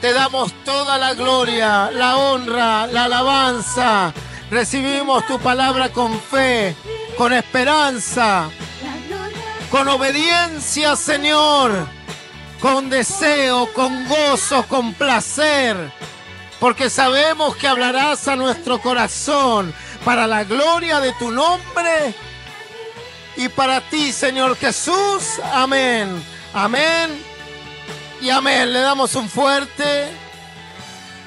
Te damos toda la gloria, la honra, la alabanza. Recibimos tu palabra con fe, con esperanza, con obediencia, Señor, con deseo, con gozo, con placer, porque sabemos que hablarás a nuestro corazón para la gloria de tu nombre y para ti, Señor Jesús. Amén, amén y amén. Le damos un fuerte,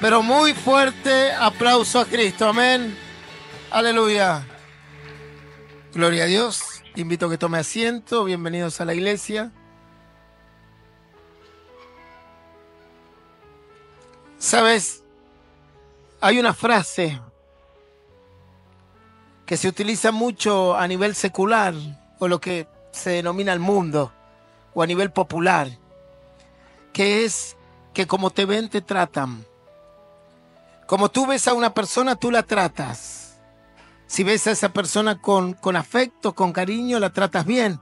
pero muy fuerte aplauso a Cristo. Amén. Aleluya. Gloria a Dios. Te invito a que tome asiento. Bienvenidos a la iglesia. ¿Sabes? Hay una frase que se utiliza mucho a nivel secular, o lo que se denomina el mundo, o a nivel popular, que es que como te ven, te tratan. Como tú ves a una persona, tú la tratas. Si ves a esa persona con afecto, con cariño, la tratas bien.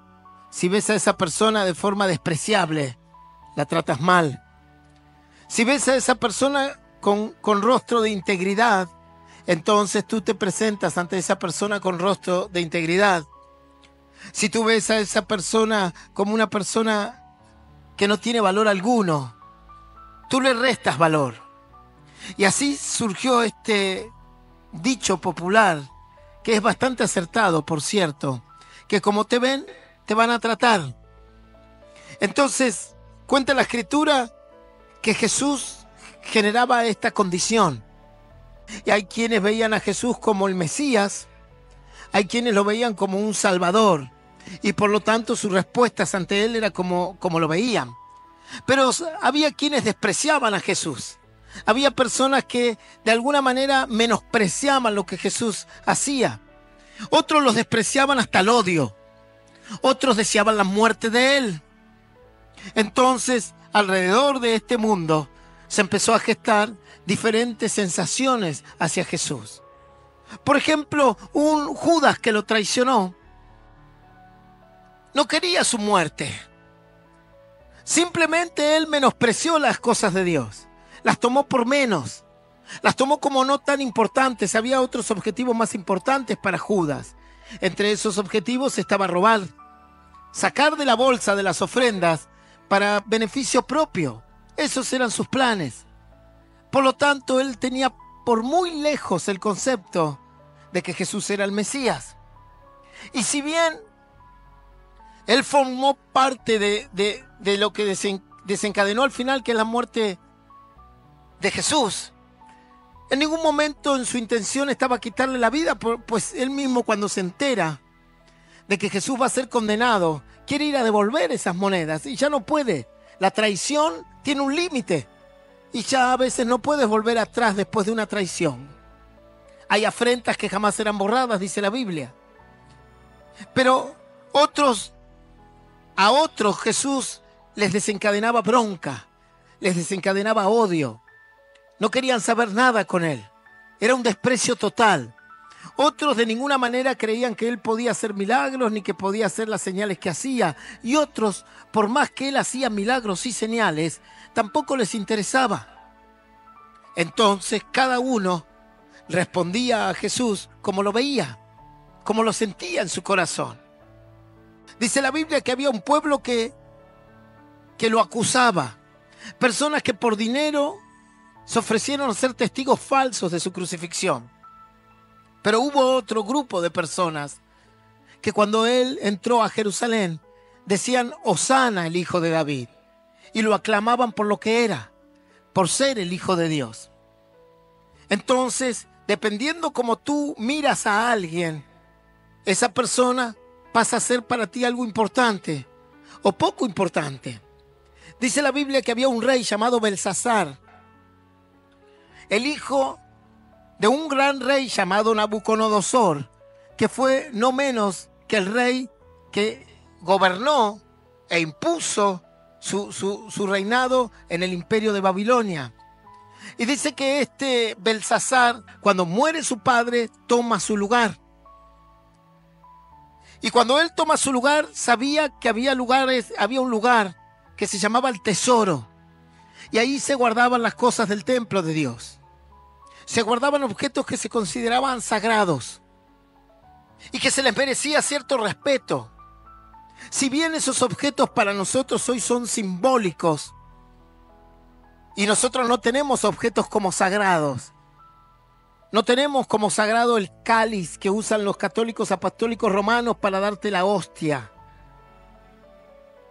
Si ves a esa persona de forma despreciable, la tratas mal. Si ves a esa persona con rostro de integridad, entonces tú te presentas ante esa persona con rostro de integridad. Si tú ves a esa persona como una persona que no tiene valor alguno, tú le restas valor. Y así surgió este dicho popular, que es bastante acertado, por cierto, que como te ven, te van a tratar. Entonces, cuenta la Escritura que Jesús generaba esta condición. Y hay quienes veían a Jesús como el Mesías, hay quienes lo veían como un Salvador, y por lo tanto sus respuestas ante él era como lo veían. Pero había quienes despreciaban a Jesús. Había personas que de alguna manera menospreciaban lo que Jesús hacía. Otros los despreciaban hasta el odio. Otros deseaban la muerte de él. Entonces, alrededor de este mundo se empezó a gestar diferentes sensaciones hacia Jesús. Por ejemplo, un Judas que lo traicionó no quería su muerte. Simplemente él menospreció las cosas de Dios. Las tomó por menos. Las tomó como no tan importantes. Había otros objetivos más importantes para Judas. Entre esos objetivos estaba robar, sacar de la bolsa de las ofrendas para beneficio propio. Esos eran sus planes. Por lo tanto, él tenía por muy lejos el concepto de que Jesús era el Mesías. Y si bien él formó parte de lo que desencadenó al final, que es la muerte de Jesús, en ningún momento en su intención estaba quitarle la vida, pues él mismo, cuando se entera de que Jesús va a ser condenado, quiere ir a devolver esas monedas y ya no puede. La traición tiene un límite y ya a veces no puedes volver atrás después de una traición. Hay afrentas que jamás serán borradas, dice la Biblia. Pero a otros Jesús les desencadenaba bronca, les desencadenaba odio. No querían saber nada con él. Era un desprecio total. Otros de ninguna manera creían que él podía hacer milagros ni que podía hacer las señales que hacía. Y otros, por más que él hacía milagros y señales, tampoco les interesaba. Entonces cada uno respondía a Jesús como lo veía, como lo sentía en su corazón. Dice la Biblia que había un pueblo que lo acusaba. Personas que por dinero se ofrecieron a ser testigos falsos de su crucifixión. Pero hubo otro grupo de personas que cuando él entró a Jerusalén decían: Hosana, el Hijo de David, y lo aclamaban por lo que era, por ser el Hijo de Dios. Entonces, dependiendo cómo tú miras a alguien, esa persona pasa a ser para ti algo importante o poco importante. Dice la Biblia que había un rey llamado Belsasar, el hijo de un gran rey llamado Nabucodonosor, que fue no menos que el rey que gobernó e impuso su reinado en el imperio de Babilonia. Y dice que este Belsasar, cuando muere su padre, toma su lugar. Y cuando él toma su lugar, sabía que había un lugar que se llamaba el tesoro. Y ahí se guardaban las cosas del templo de Dios. Se guardaban objetos que se consideraban sagrados y que se les merecía cierto respeto. Si bien esos objetos para nosotros hoy son simbólicos y nosotros no tenemos objetos como sagrados, no tenemos como sagrado el cáliz que usan los católicos apostólicos romanos para darte la hostia.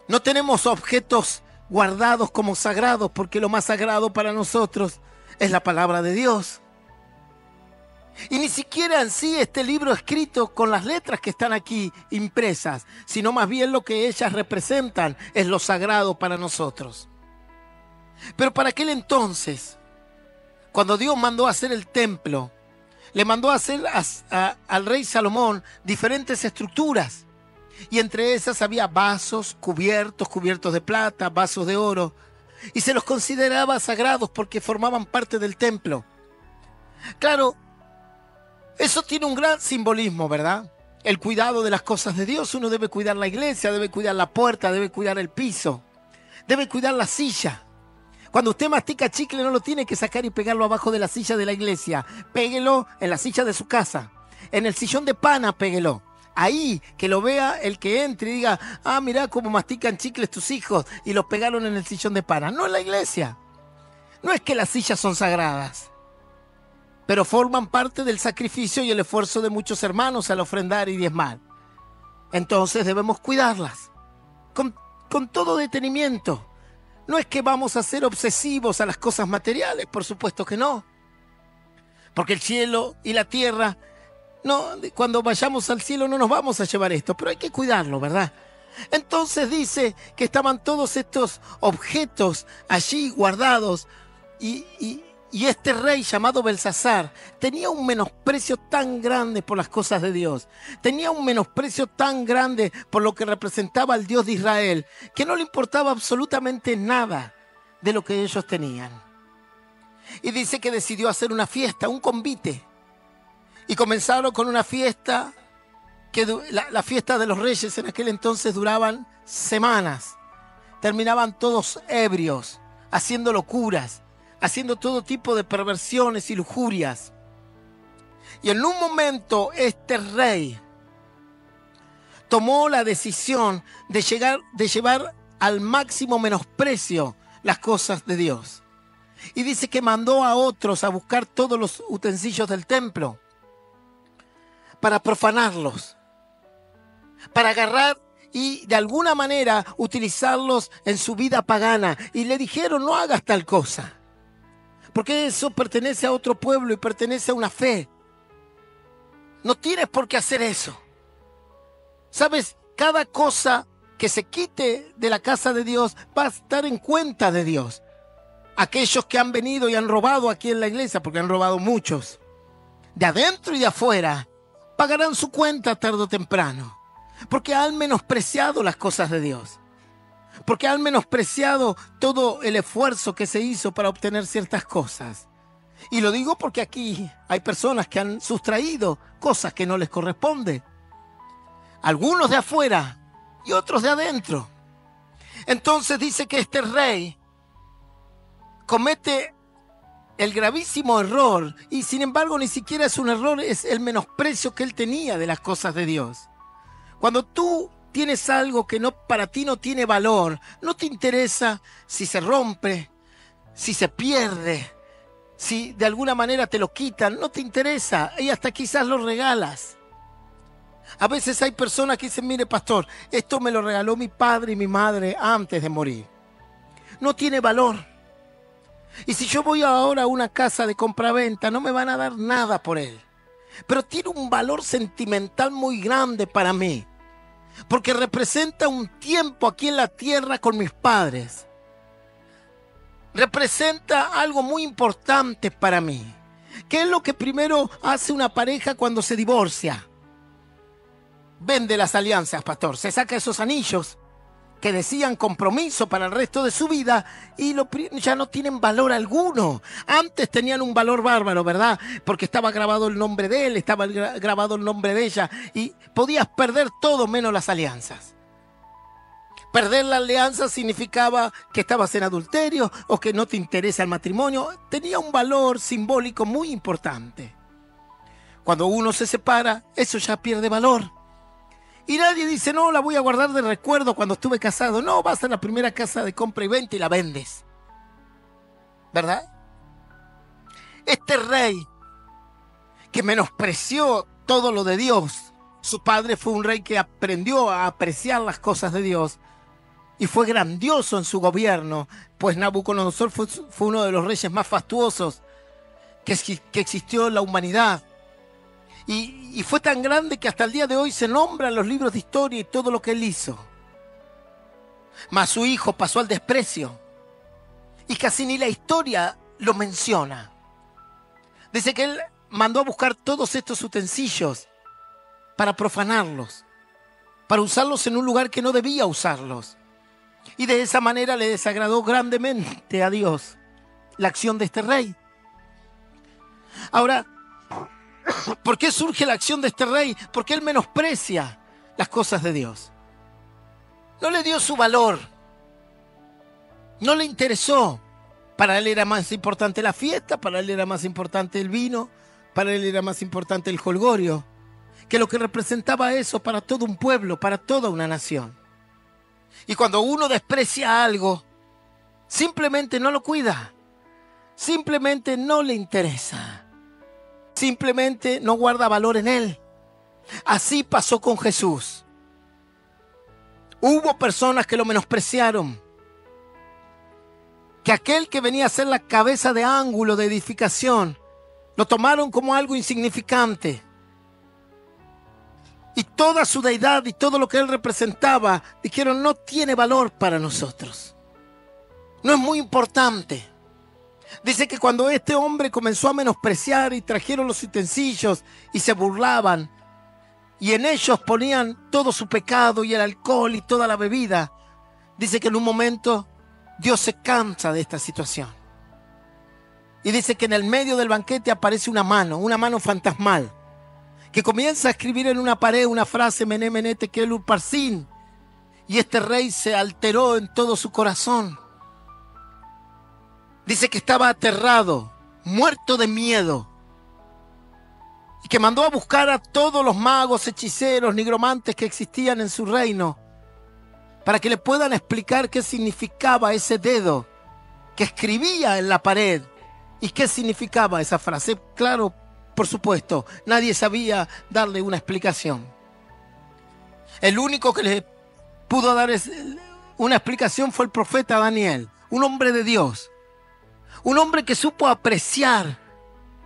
No tenemos objetos guardados como sagrados porque lo más sagrado para nosotros es la palabra de Dios. Y ni siquiera en sí este libro escrito con las letras que están aquí impresas, sino más bien lo que ellas representan es lo sagrado para nosotros. Pero para aquel entonces, cuando Dios mandó a hacer el templo, le mandó a hacer al rey Salomón diferentes estructuras. Y entre esas había vasos, cubiertos de plata, vasos de oro. Y se los consideraba sagrados porque formaban parte del templo. Claro, eso tiene un gran simbolismo, ¿verdad? El cuidado de las cosas de Dios. Uno debe cuidar la iglesia, debe cuidar la puerta, debe cuidar el piso, debe cuidar la silla. Cuando usted mastica chicle no lo tiene que sacar y pegarlo abajo de la silla de la iglesia. Péguelo en la silla de su casa. En el sillón de pana péguelo. Ahí, que lo vea el que entre y diga, ah, mirá cómo mastican chicles tus hijos y los pegaron en el sillón de pana. No en la iglesia. No es que las sillas son sagradas, pero forman parte del sacrificio y el esfuerzo de muchos hermanos al ofrendar y diezmar. Entonces debemos cuidarlas con todo detenimiento. No es que vamos a ser obsesivos a las cosas materiales, por supuesto que no. Porque el cielo y la tierra, no, cuando vayamos al cielo no nos vamos a llevar esto, pero hay que cuidarlo, ¿verdad? Entonces dice que estaban todos estos objetos allí guardados y este rey llamado Belsasar tenía un menosprecio tan grande por las cosas de Dios, tenía un menosprecio tan grande por lo que representaba el Dios de Israel, que no le importaba absolutamente nada de lo que ellos tenían. Y dice que decidió hacer una fiesta, un convite. Y comenzaron con una fiesta, que la fiesta de los reyes en aquel entonces duraban semanas. Terminaban todos ebrios, haciendo locuras, haciendo todo tipo de perversiones y lujurias. Y en un momento este rey tomó la decisión de llevar al máximo menosprecio las cosas de Dios. Y dice que mandó a otros a buscar todos los utensilios del templo para profanarlos, para agarrar y de alguna manera utilizarlos en su vida pagana. Y le dijeron, no hagas tal cosa, porque eso pertenece a otro pueblo y pertenece a una fe. No tienes por qué hacer eso. ¿Sabes? Cada cosa que se quite de la casa de Dios va a estar en cuenta de Dios. Aquellos que han venido y han robado aquí en la iglesia, porque han robado muchos, de adentro y de afuera, pagarán su cuenta tarde o temprano, porque han menospreciado las cosas de Dios. Porque han menospreciado todo el esfuerzo que se hizo para obtener ciertas cosas. Y lo digo porque aquí hay personas que han sustraído cosas que no les corresponden. Algunos de afuera y otros de adentro. Entonces dice que este rey comete el gravísimo error, y sin embargo ni siquiera es un error, es el menosprecio que él tenía de las cosas de Dios. Cuando tú tienes algo que para ti no tiene valor, no te interesa si se rompe, si se pierde, si de alguna manera te lo quitan, no te interesa, y hasta quizás lo regalas. A veces hay personas que dicen, mire pastor, esto me lo regaló mi padre y mi madre antes de morir. No tiene valor. Y si yo voy ahora a una casa de compraventa, no me van a dar nada por él. Pero tiene un valor sentimental muy grande para mí, porque representa un tiempo aquí en la tierra con mis padres. Representa algo muy importante para mí. ¿Qué es lo que primero hace una pareja cuando se divorcia? Vende las alianzas, pastor. Se saca esos anillos que decían compromiso para el resto de su vida y ya no tienen valor alguno. Antes tenían un valor bárbaro, ¿verdad? Porque estaba grabado el nombre de él, estaba grabado el nombre de ella y podías perder todo menos las alianzas. Perder la alianza significaba que estabas en adulterio o que no te interesa el matrimonio. Tenía un valor simbólico muy importante. Cuando uno se separa, eso ya pierde valor. Y nadie dice, no, la voy a guardar de recuerdo cuando estuve casado. No, vas a la primera casa de compra y venta y la vendes. ¿Verdad? Este rey que menospreció todo lo de Dios, su padre fue un rey que aprendió a apreciar las cosas de Dios y fue grandioso en su gobierno, pues Nabucodonosor fue uno de los reyes más fastuosos que existió en la humanidad. Y fue tan grande que hasta el día de hoy se nombra en los libros de historia y todo lo que él hizo. Mas su hijo pasó al desprecio y casi ni la historia lo menciona. Dice que él mandó a buscar todos estos utensilios para profanarlos, para usarlos en un lugar que no debía usarlos. Y de esa manera le desagradó grandemente a Dios la acción de este rey. Ahora, ¿por qué surge la acción de este rey? Porque él menosprecia las cosas de Dios. No le dio su valor. No le interesó. Para él era más importante la fiesta, para él era más importante el vino, para él era más importante el jolgorio, que lo que representaba eso para todo un pueblo, para toda una nación. Y cuando uno desprecia algo, simplemente no lo cuida, simplemente no le interesa, simplemente no guarda valor en él. Así pasó con Jesús. Hubo personas que lo menospreciaron, que aquel que venía a ser la cabeza de ángulo de edificación, lo tomaron como algo insignificante. Y toda su deidad y todo lo que él representaba, dijeron, no tiene valor para nosotros. No es muy importante. Dice que cuando este hombre comenzó a menospreciar y trajeron los utensilios y se burlaban, y en ellos ponían todo su pecado y el alcohol y toda la bebida, dice que en un momento Dios se cansa de esta situación. Y dice que en el medio del banquete aparece una mano fantasmal, que comienza a escribir en una pared una frase, Mené, Mené, Tekel, Upharsin. Y este rey se alteró en todo su corazón. Dice que estaba aterrado, muerto de miedo. Y que mandó a buscar a todos los magos, hechiceros, nigromantes que existían en su reino, para que le puedan explicar qué significaba ese dedo que escribía en la pared. ¿Y qué significaba esa frase? Claro, por supuesto, nadie sabía darle una explicación. El único que le pudo dar una explicación fue el profeta Daniel, un hombre de Dios, un hombre que supo apreciar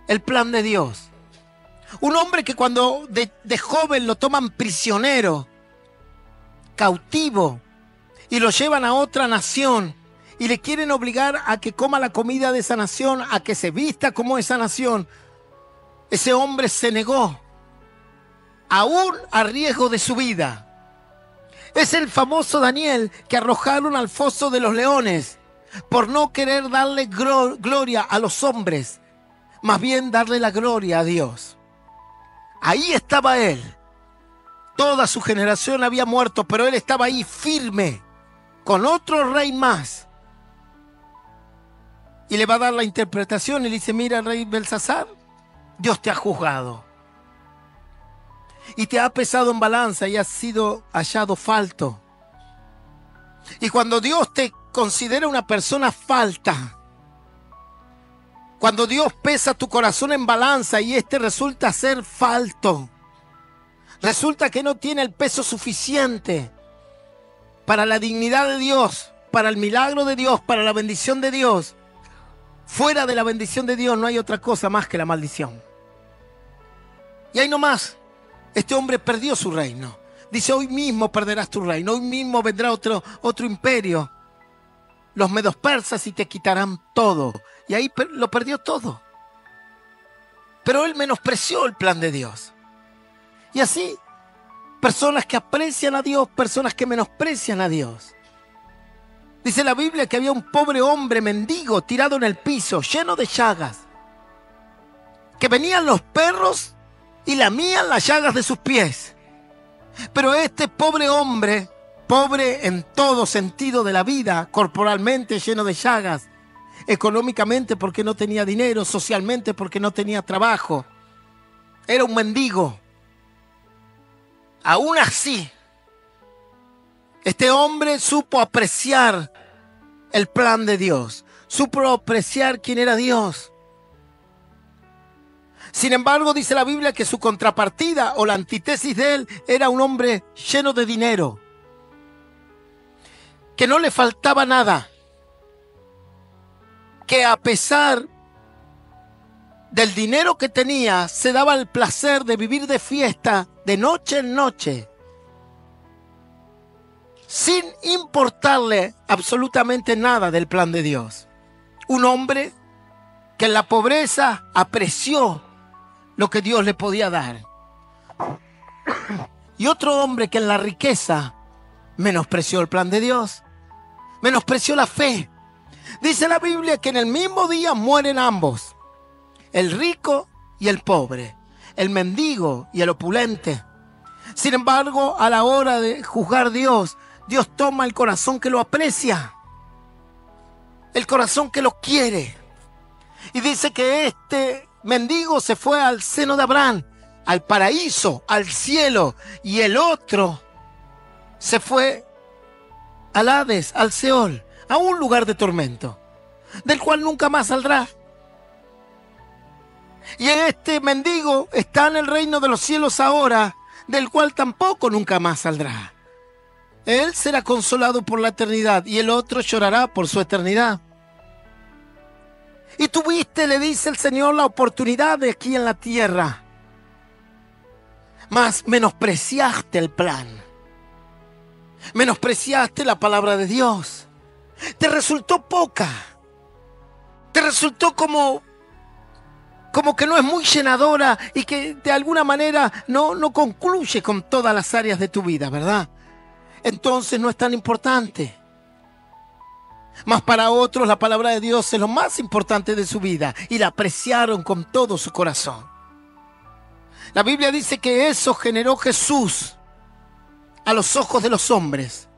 el plan de Dios, un hombre que cuando de joven lo toman prisionero, cautivo, y lo llevan a otra nación y le quieren obligar a que coma la comida de esa nación, a que se vista como esa nación, ese hombre se negó, aún a riesgo de su vida. Es el famoso Daniel que arrojaron al foso de los leones por no querer darle gloria a los hombres, más bien darle la gloria a Dios. Ahí estaba él. Toda su generación había muerto, pero él estaba ahí firme, con otro rey más. Y le va a dar la interpretación y le dice, mira, rey Belsasar, Dios te ha juzgado y te ha pesado en balanza y has sido hallado falto. Y cuando Dios te considera una persona falta, cuando Dios pesa tu corazón en balanza y este resulta ser falto, resulta que no tiene el peso suficiente para la dignidad de Dios, para el milagro de Dios, para la bendición de Dios. Fuera de la bendición de Dios no hay otra cosa más que la maldición. Y ahí nomás, este hombre perdió su reino. Dice, hoy mismo perderás tu reino, hoy mismo vendrá otro imperio, los medos persas, y te quitarán todo. Y ahí lo perdió todo. Pero él menospreció el plan de Dios. Y así, personas que aprecian a Dios, personas que menosprecian a Dios. Dice la Biblia que había un pobre hombre mendigo tirado en el piso, lleno de llagas, que venían los perros y lamían las llagas de sus pies. Pero este pobre hombre pobre en todo sentido de la vida, corporalmente lleno de llagas, económicamente porque no tenía dinero, socialmente porque no tenía trabajo. Era un mendigo. Aún así, este hombre supo apreciar el plan de Dios, supo apreciar quién era Dios. Sin embargo, dice la Biblia que su contrapartida o la antítesis de él era un hombre lleno de dinero, que no le faltaba nada, que a pesar del dinero que tenía, se daba el placer de vivir de fiesta de noche en noche, sin importarle absolutamente nada del plan de Dios. Un hombre que en la pobreza apreció lo que Dios le podía dar. Y otro hombre que en la riqueza menospreció el plan de Dios, menospreció la fe. Dice la Biblia que en el mismo día mueren ambos, el rico y el pobre, el mendigo y el opulente. Sin embargo, a la hora de juzgar Dios, Dios toma el corazón que lo aprecia, el corazón que lo quiere. Y dice que este mendigo se fue al seno de Abraham, al paraíso, al cielo, y el otro se fue al Hades, al Seol, a un lugar de tormento, del cual nunca más saldrá. Y este mendigo está en el reino de los cielos ahora, del cual tampoco nunca más saldrá. Él será consolado por la eternidad y el otro llorará por su eternidad. Y tuviste, le dice el Señor, la oportunidad de aquí en la tierra, mas menospreciaste el plan, menospreciaste la palabra de Dios. Te resultó poca, te resultó como que no es muy llenadora y que de alguna manera no concluye con todas las áreas de tu vida, ¿verdad? Entonces no es tan importante. Mas para otros la palabra de Dios es lo más importante de su vida y la apreciaron con todo su corazón. La Biblia dice que eso generó Jesús a los ojos de los hombres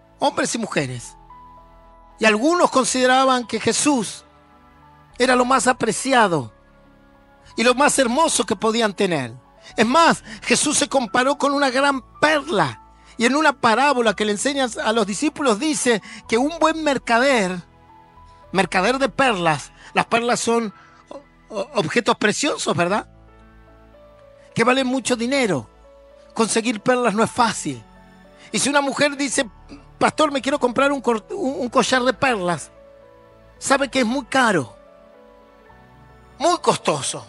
y mujeres. Y algunos consideraban que Jesús era lo más apreciado y lo más hermoso que podían tener. Es más, Jesús se comparó con una gran perla. Y en una parábola que le enseña a los discípulos dice que un buen mercader de perlas, las perlas son objetos preciosos, ¿verdad? Que valen mucho dinero. Conseguir perlas no es fácil. Y si una mujer dice, pastor, me quiero comprar un collar de perlas, sabe que es muy caro, muy costoso.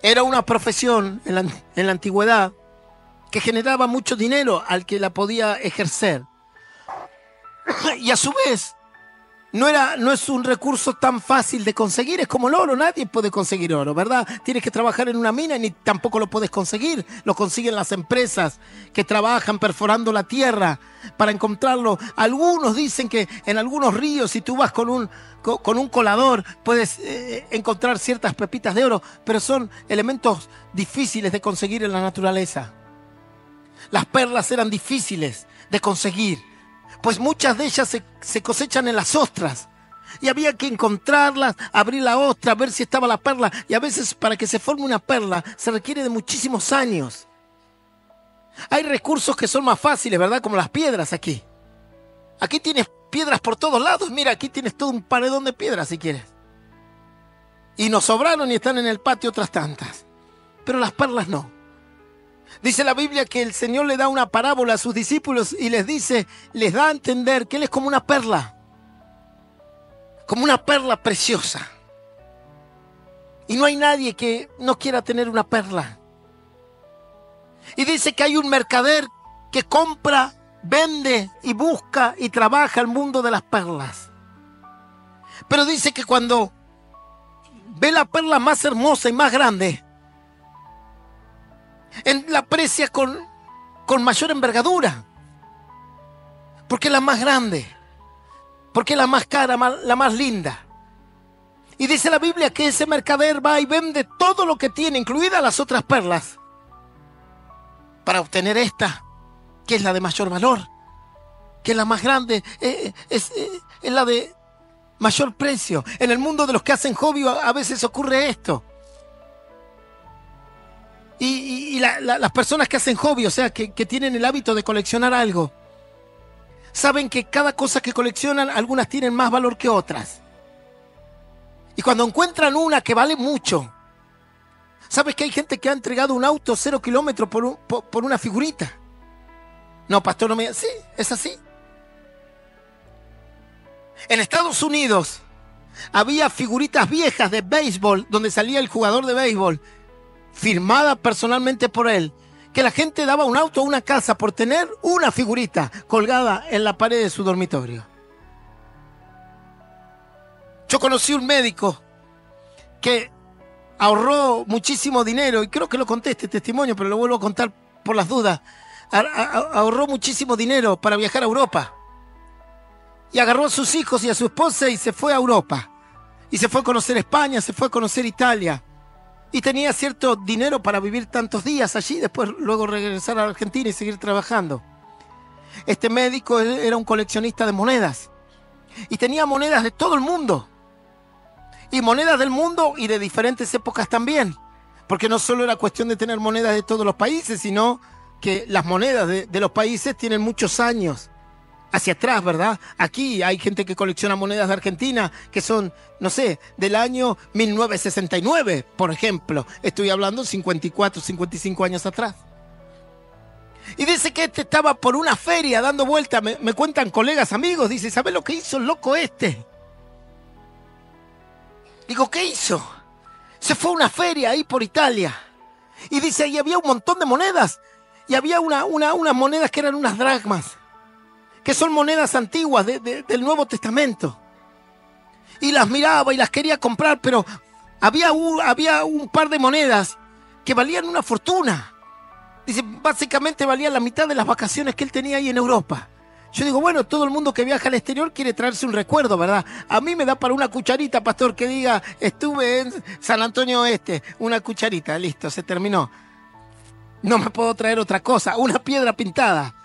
Era una profesión en la antigüedad que generaba mucho dinero al que la podía ejercer. Y a su vez, no es un recurso tan fácil de conseguir, es como el oro, nadie puede conseguir oro, ¿verdad? Tienes que trabajar en una mina y tampoco lo puedes conseguir, lo consiguen las empresas que trabajan perforando la tierra para encontrarlo. Algunos dicen que en algunos ríos, si tú vas con un colador, puedes encontrar ciertas pepitas de oro, pero son elementos difíciles de conseguir en la naturaleza. Las perlas eran difíciles de conseguir, pues muchas de ellas se cosechan en las ostras. Y había que encontrarlas, abrir la ostra, ver si estaba la perla. Y a veces para que se forme una perla se requiere de muchísimos años. Hay recursos que son más fáciles, ¿verdad? Como las piedras aquí. Aquí tienes piedras por todos lados. Mira, aquí tienes todo un paredón de piedras si quieres. Y nos sobraron y están en el patio otras tantas. Pero las perlas no. Dice la Biblia que el Señor le da una parábola a sus discípulos y les da a entender que Él es como una perla preciosa. Y no hay nadie que no quiera tener una perla. Y dice que hay un mercader que compra, vende y busca y trabaja el mundo de las perlas. Pero dice que cuando ve la perla más hermosa y más grande, la aprecia con mayor envergadura, porque es la más grande, porque es la más cara, la más linda. Y dice la Biblia que ese mercader va y vende todo lo que tiene, incluidas las otras perlas, para obtener esta, que es la de mayor valor. que la más grande es la de mayor precio. En el mundo de los que hacen hobby a veces ocurre esto. Y las personas que hacen hobby, o sea, que tienen el hábito de coleccionar algo, saben que cada cosa que coleccionan, algunas tienen más valor que otras. Y cuando encuentran una que vale mucho, ¿sabes que hay gente que ha entregado un auto 0 kilómetros por una figurita? No, pastor, no me... Sí, es así. En Estados Unidos había figuritas viejas de béisbol, donde salía el jugador de béisbol, firmada personalmente por él, que la gente daba un auto o una casa por tener una figurita colgada en la pared de su dormitorio. Yo conocí un médico que ahorró muchísimo dinero, y creo que lo conté este testimonio, pero lo vuelvo a contar por las dudas. Ahorró muchísimo dinero para viajar a Europa. Y agarró a sus hijos y a su esposa y se fue a Europa. Y se fue a conocer España, se fue a conocer Italia. Y tenía cierto dinero para vivir tantos días allí, después luego regresar a Argentina y seguir trabajando. Este médico era un coleccionista de monedas. Y tenía monedas de todo el mundo. Y monedas del mundo y de diferentes épocas también. Porque no solo era cuestión de tener monedas de todos los países, sino que las monedas de los países tienen muchos años hacia atrás, ¿verdad? Aquí hay gente que colecciona monedas de Argentina que son, no sé, del año 1969, por ejemplo. Estoy hablando 54, 55 años atrás. Y dice que este estaba por una feria dando vuelta. Me cuentan colegas, amigos. Dice, ¿sabes lo que hizo el loco este? Digo, ¿qué hizo? Se fue a una feria ahí por Italia. Y dice, ahí había un montón de monedas. Y había unas monedas que eran unas dracmas, que son monedas antiguas del Nuevo Testamento. Y las miraba y las quería comprar, pero había un par de monedas que valían una fortuna. Dice, básicamente valían la mitad de las vacaciones que él tenía ahí en Europa. Yo digo, bueno, todo el mundo que viaja al exterior quiere traerse un recuerdo, ¿verdad? A mí me da para una cucharita, pastor, que diga, estuve en San Antonio Oeste. Una cucharita, listo, se terminó. No me puedo traer otra cosa, una piedra pintada.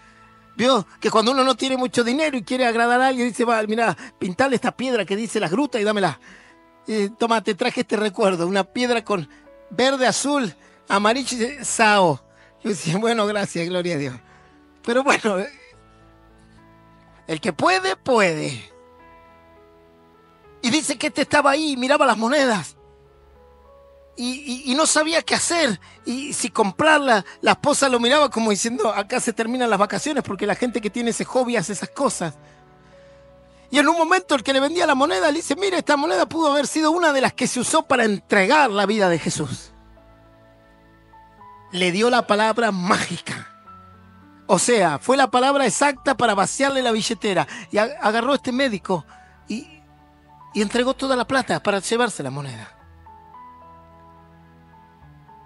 ¿Vio? Que cuando uno no tiene mucho dinero y quiere agradar a alguien, dice, va, mira, pintale esta piedra que dice las grutas y dámela. Toma, te traje este recuerdo, una piedra con verde, azul, amarillo y sao. Yo decía, bueno, gracias, gloria a Dios. Pero bueno, el que puede, puede. Y dice que este estaba ahí y miraba las monedas. Y no sabía qué hacer. Y si comprarla, la esposa lo miraba como diciendo, acá se terminan las vacaciones, porque la gente que tiene ese hobby hace esas cosas. Y en un momento el que le vendía la moneda le dice, mira, esta moneda pudo haber sido una de las que se usó para entregar la vida de Jesús. Le dio la palabra mágica. O sea, fue la palabra exacta para vaciarle la billetera. Y agarró a este médico y entregó toda la plata para llevarse la moneda.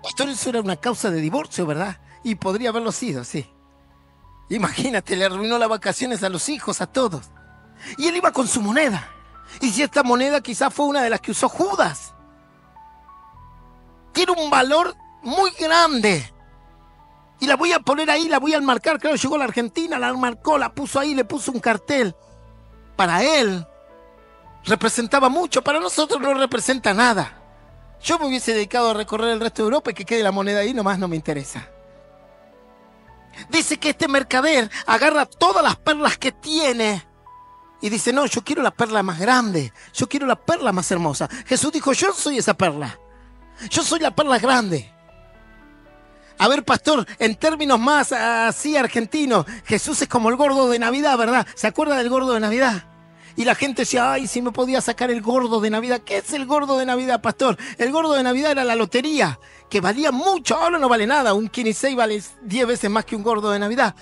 Pastor, eso era una causa de divorcio, ¿verdad? Y podría haberlo sido, sí. Imagínate, le arruinó las vacaciones a los hijos, a todos. Y él iba con su moneda. Y si esta moneda quizás fue una de las que usó Judas. Tiene un valor muy grande. Y la voy a poner ahí, la voy a enmarcar. Claro, llegó a la Argentina, la enmarcó, la puso ahí, le puso un cartel. Para él representaba mucho, para nosotros no representa nada. Yo me hubiese dedicado a recorrer el resto de Europa y que quede la moneda ahí, nomás no me interesa. Dice que este mercader agarra todas las perlas que tiene y dice, no, yo quiero la perla más grande, yo quiero la perla más hermosa. Jesús dijo, yo soy esa perla, yo soy la perla grande. A ver, pastor, en términos más así argentinos, Jesús es como el gordo de Navidad, ¿verdad? ¿Se acuerda del gordo de Navidad? Y la gente decía, ay, si me podía sacar el gordo de Navidad. ¿Qué es el gordo de Navidad, pastor? El gordo de Navidad era la lotería, que valía mucho. Ahora no vale nada. Un quince vale 10 veces más que un gordo de Navidad.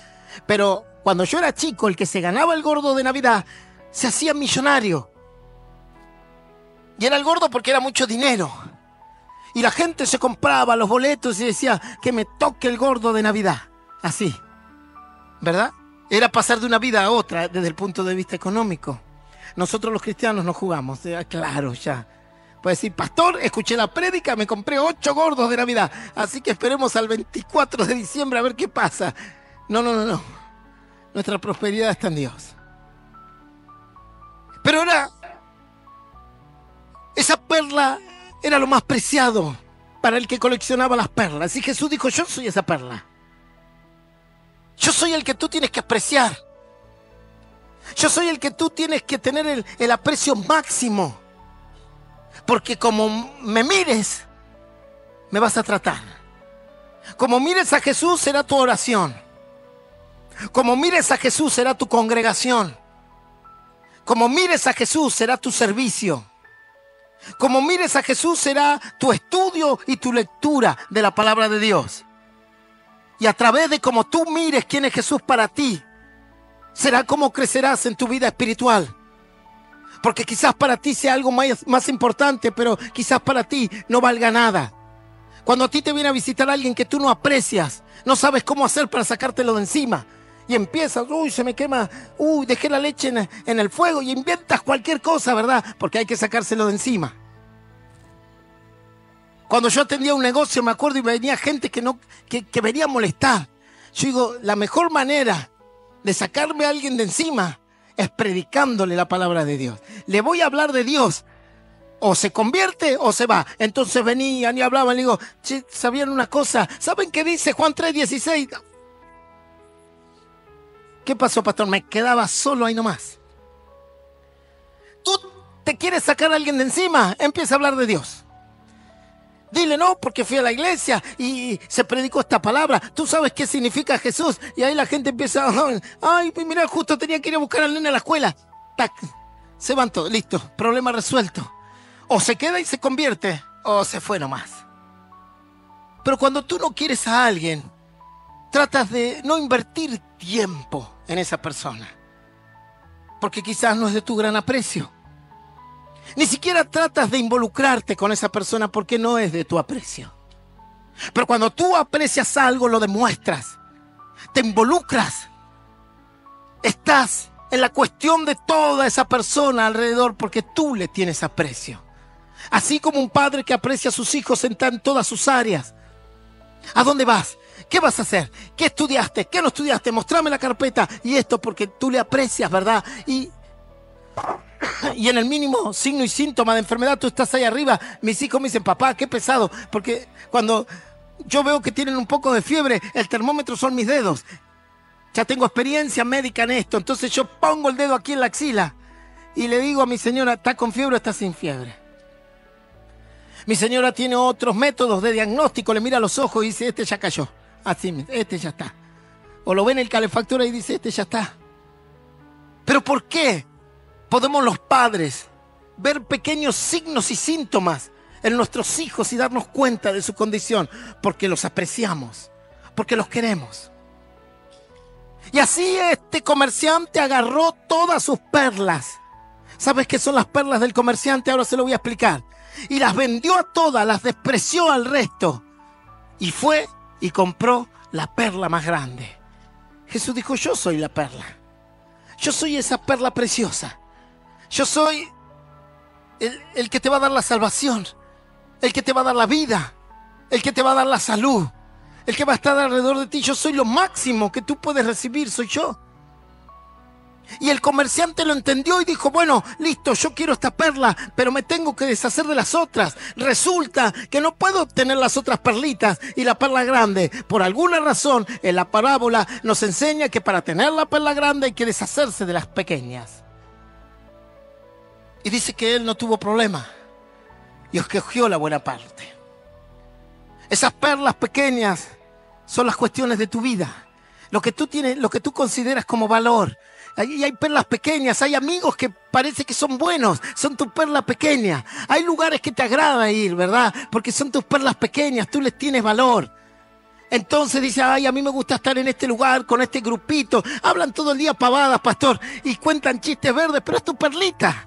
Pero cuando yo era chico, el que se ganaba el gordo de Navidad se hacía millonario. Y era el gordo porque era mucho dinero. Y la gente se compraba los boletos y decía, que me toque el gordo de Navidad. Así, ¿verdad? Era pasar de una vida a otra desde el punto de vista económico. Nosotros los cristianos no jugamos, claro, ya. Puede decir, pastor, escuché la prédica, me compré 8 gordos de Navidad, así que esperemos al 24 de diciembre a ver qué pasa. No. Nuestra prosperidad está en Dios. Pero esa perla era lo más preciado para el que coleccionaba las perlas. Y Jesús dijo, yo soy esa perla. Yo soy el que tú tienes que apreciar. Yo soy el que tú tienes que tener el aprecio máximo. Porque como me mires, me vas a tratar. Como mires a Jesús, será tu oración. Como mires a Jesús, será tu congregación. Como mires a Jesús, será tu servicio. Como mires a Jesús, será tu estudio y tu lectura de la palabra de Dios. Y a través de cómo tú mires quién es Jesús para ti, será cómo crecerás en tu vida espiritual. Porque quizás para ti sea algo más importante, pero quizás para ti no valga nada. Cuando a ti te viene a visitar alguien que tú no aprecias, no sabes cómo hacer para sacártelo de encima. Y empiezas, uy, se me quema, uy, dejé la leche en el fuego, y inventas cualquier cosa, ¿verdad? Porque hay que sacárselo de encima. Cuando yo atendía un negocio, me acuerdo, y venía gente que venía a molestar. Yo digo, la mejor manera de sacarme a alguien de encima es predicándole la palabra de Dios. Le voy a hablar de Dios. O se convierte o se va. Entonces venían y hablaban. Le digo, che, ¿sabían una cosa? ¿Saben qué dice Juan 3:16? ¿Qué pasó, pastor? Me quedaba solo ahí nomás. ¿Tú te quieres sacar a alguien de encima? Empieza a hablar de Dios. Dile, no, porque fui a la iglesia y se predicó esta palabra. ¿Tú sabes qué significa Jesús? Y ahí la gente empieza, ay, mira, justo tenía que ir a buscar al nene a la escuela. Tac, se van todos, listo, problema resuelto. O se queda y se convierte, o se fue nomás. Pero cuando tú no quieres a alguien, tratas de no invertir tiempo en esa persona. Porque quizás no es de tu gran aprecio. Ni siquiera tratas de involucrarte con esa persona porque no es de tu aprecio. Pero cuando tú aprecias algo, lo demuestras. Te involucras. Estás en la cuestión de toda esa persona alrededor porque tú le tienes aprecio. Así como un padre que aprecia a sus hijos en todas sus áreas. ¿A dónde vas? ¿Qué vas a hacer? ¿Qué estudiaste? ¿Qué no estudiaste? Mostrame la carpeta. Y esto porque tú le aprecias, ¿verdad? Y en el mínimo signo y síntoma de enfermedad, tú estás ahí arriba. Mis hijos me dicen, papá, qué pesado. Porque cuando yo veo que tienen un poco de fiebre, el termómetro son mis dedos. Ya tengo experiencia médica en esto. Entonces yo pongo el dedo aquí en la axila y le digo a mi señora, ¿está con fiebre o está sin fiebre? Mi señora tiene otros métodos de diagnóstico. Le mira a los ojos y dice, este ya cayó. Así, este ya está. O lo ve en el calefactor y dice, este ya está. ¿Pero por qué podemos los padres ver pequeños signos y síntomas en nuestros hijos y darnos cuenta de su condición? Porque los apreciamos, porque los queremos. Y así este comerciante agarró todas sus perlas. ¿Sabes qué son las perlas del comerciante? Ahora se lo voy a explicar. Y las vendió a todas, las despreció al resto. Y fue y compró la perla más grande. Jesús dijo, yo soy la perla. Yo soy esa perla preciosa. Yo soy el que te va a dar la salvación, el que te va a dar la vida, el que te va a dar la salud, el que va a estar alrededor de ti. Yo soy lo máximo que tú puedes recibir, soy yo. Y el comerciante lo entendió y dijo, bueno, listo, yo quiero esta perla, pero me tengo que deshacer de las otras. Resulta que no puedo obtener las otras perlitas y la perla grande. Por alguna razón, en la parábola nos enseña que para tener la perla grande hay que deshacerse de las pequeñas. Y dice que él no tuvo problema y escogió la buena parte. Esas perlas pequeñas son las cuestiones de tu vida. Lo que tú tienes, lo que tú consideras como valor. Ahí hay perlas pequeñas, hay amigos que parece que son buenos, son tu perla pequeña. Hay lugares que te agrada ir, ¿verdad? Porque son tus perlas pequeñas, tú les tienes valor. Entonces dice, ay, a mí me gusta estar en este lugar, con este grupito. Hablan todo el día pavadas, pastor, y cuentan chistes verdes, pero es tu perlita.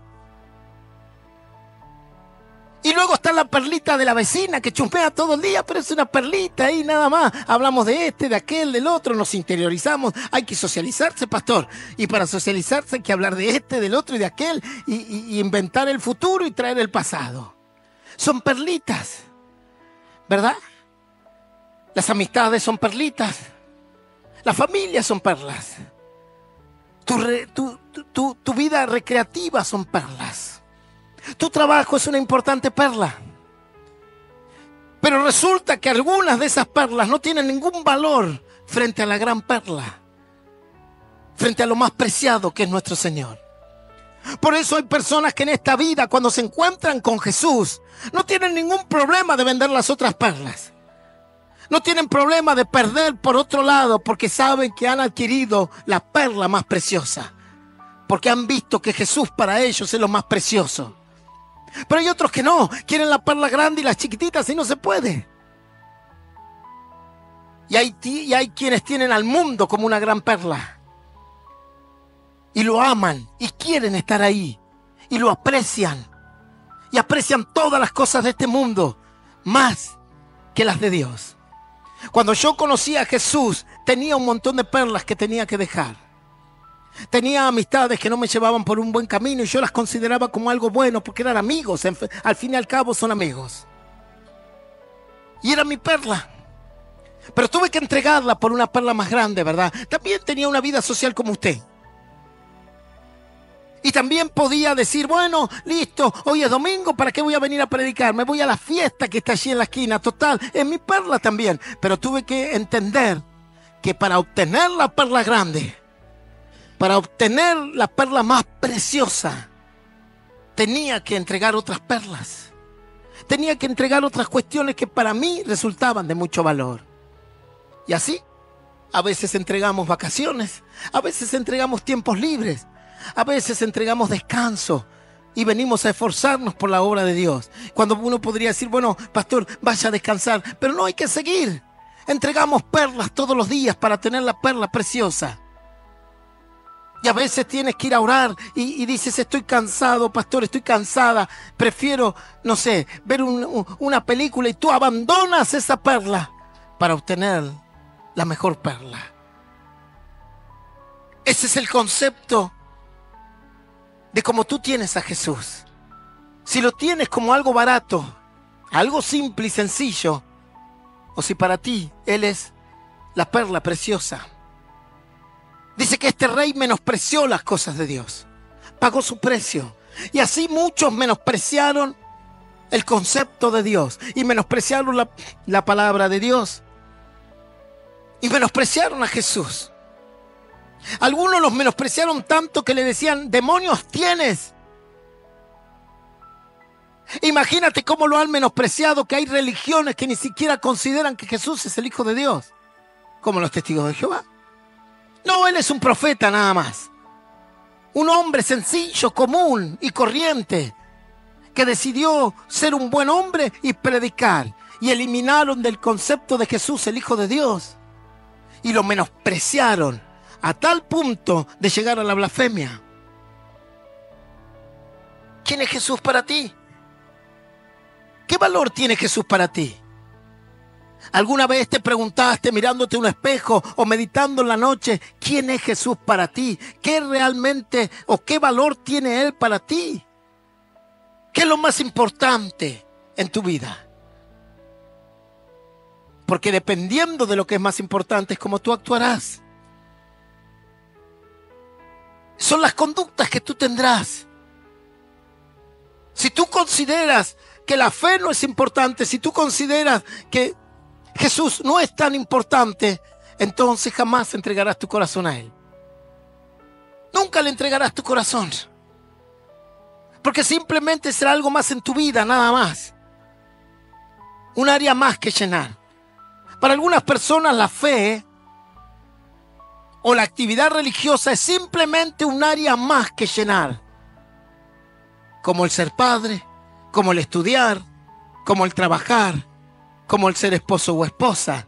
Y luego está la perlita de la vecina que chumpea todo el día, pero es una perlita ahí nada más. Hablamos de este, de aquel, del otro, nos interiorizamos. Hay que socializarse, pastor. Y para socializarse hay que hablar de este, del otro y de aquel y inventar el futuro y traer el pasado. Son perlitas, ¿verdad? Las amistades son perlitas. Las familias son perlas. Tu vida recreativa son perlas. Tu trabajo es una importante perla. Pero resulta que algunas de esas perlas no tienen ningún valor frente a la gran perla, frente a lo más preciado que es nuestro Señor. Por eso hay personas que en esta vida, cuando se encuentran con Jesús, no tienen ningún problema de vender las otras perlas. No tienen problema de perder por otro lado, porque saben que han adquirido la perla más preciosa. Porque han visto que Jesús para ellos es lo más precioso. Pero hay otros que no, quieren la perla grande y las chiquititas y no se puede. Y hay quienes tienen al mundo como una gran perla. Y lo aman y quieren estar ahí. Y lo aprecian. Y aprecian todas las cosas de este mundo más que las de Dios. Cuando yo conocí a Jesús, tenía un montón de perlas que tenía que dejar. Tenía amistades que no me llevaban por un buen camino y yo las consideraba como algo bueno porque eran amigos. Al fin y al cabo son amigos. Y era mi perla. Pero tuve que entregarla por una perla más grande, ¿verdad? También tenía una vida social como usted. Y también podía decir, bueno, listo, hoy es domingo, ¿para qué voy a venir a predicar? Me voy a la fiesta que está allí en la esquina, total, es mi perla también. Pero tuve que entender que para obtener la perla grande, para obtener la perla más preciosa, tenía que entregar otras perlas. Tenía que entregar otras cuestiones que para mí resultaban de mucho valor. Y así, a veces entregamos vacaciones, a veces entregamos tiempos libres, a veces entregamos descanso y venimos a esforzarnos por la obra de Dios. Cuando uno podría decir, bueno, pastor, vaya a descansar, pero no, hay que seguir. Entregamos perlas todos los días para tener la perla preciosa. Y a veces tienes que ir a orar y dices, estoy cansado, pastor, estoy cansada. Prefiero, no sé, ver una película y tú abandonas esa perla para obtener la mejor perla. Ese es el concepto de cómo tú tienes a Jesús. Si lo tienes como algo barato, algo simple y sencillo, o si para ti Él es la perla preciosa. Dice que este rey menospreció las cosas de Dios, pagó su precio, y así muchos menospreciaron el concepto de Dios, y menospreciaron la palabra de Dios, y menospreciaron a Jesús. Algunos los menospreciaron tanto que le decían, demonios tienes. Imagínate cómo lo han menospreciado, que hay religiones que ni siquiera consideran que Jesús es el Hijo de Dios, como los testigos de Jehová. No, Él es un profeta nada más. Un hombre sencillo, común y corriente, que decidió ser un buen hombre y predicar. Y eliminaron del concepto de Jesús el Hijo de Dios. Y lo menospreciaron a tal punto de llegar a la blasfemia. ¿Quién es Jesús para ti? ¿Qué valor tiene Jesús para ti? ¿Alguna vez te preguntaste mirándote a un espejo o meditando en la noche, quién es Jesús para ti? ¿Qué realmente o qué valor tiene Él para ti? ¿Qué es lo más importante en tu vida? Porque dependiendo de lo que es más importante es como tú actuarás. Son las conductas que tú tendrás. Si tú consideras que la fe no es importante, si tú consideras que Jesús no es tan importante, entonces jamás entregarás tu corazón a Él. Nunca le entregarás tu corazón. Porque simplemente será algo más en tu vida, nada más. Un área más que llenar. Para algunas personas la fe o la actividad religiosa es simplemente un área más que llenar. Como el ser padre, como el estudiar, como el trabajar, como el ser esposo o esposa.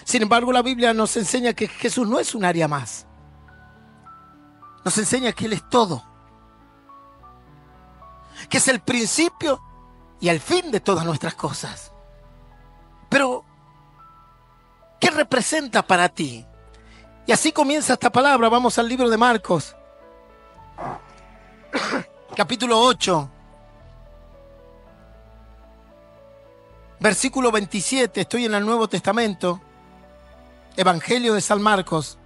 Sin embargo, la Biblia nos enseña que Jesús no es un área más. Nos enseña que Él es todo. Que es el principio y el fin de todas nuestras cosas. Pero, ¿qué representa para ti? Y así comienza esta palabra. Vamos al libro de Marcos, capítulo 8, versículo 27. Estoy en el Nuevo Testamento, Evangelio de San Marcos.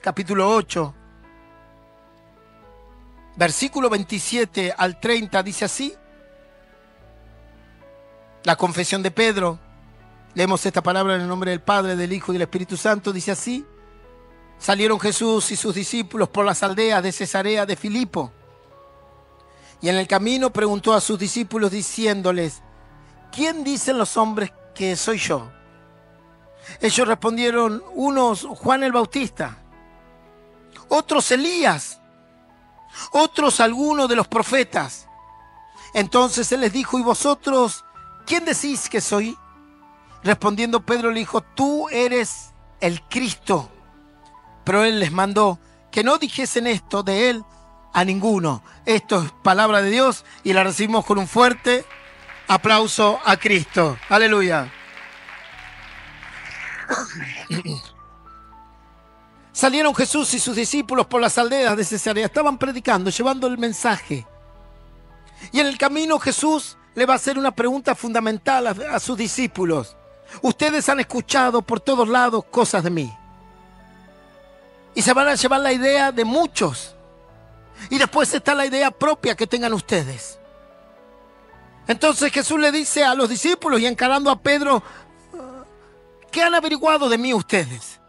capítulo 8, versículo 27 al 30, dice así. La confesión de Pedro. Leemos esta palabra en el nombre del Padre, del Hijo y del Espíritu Santo. Dice así: salieron Jesús y sus discípulos por las aldeas de Cesarea de Filipo. Y en el camino preguntó a sus discípulos diciéndoles: ¿quién dicen los hombres que soy yo? Ellos respondieron: unos Juan el Bautista, otros Elías, otros algunos de los profetas. Entonces él les dijo: ¿y vosotros quién decís que soy? Respondiendo Pedro le dijo: tú eres el Cristo. Pero él les mandó que no dijesen esto de él a ninguno. Esto es palabra de Dios y la recibimos con un fuerte aplauso a Cristo. Aleluya. Salieron Jesús y sus discípulos por las aldeas de Cesarea. Estaban predicando, llevando el mensaje. Y en el camino Jesús le va a hacer una pregunta fundamental a sus discípulos. Ustedes han escuchado por todos lados cosas de mí. Y se van a llevar la idea de muchos. Y después está la idea propia que tengan ustedes. Entonces Jesús le dice a los discípulos y encarando a Pedro: ¿qué han averiguado de mí ustedes?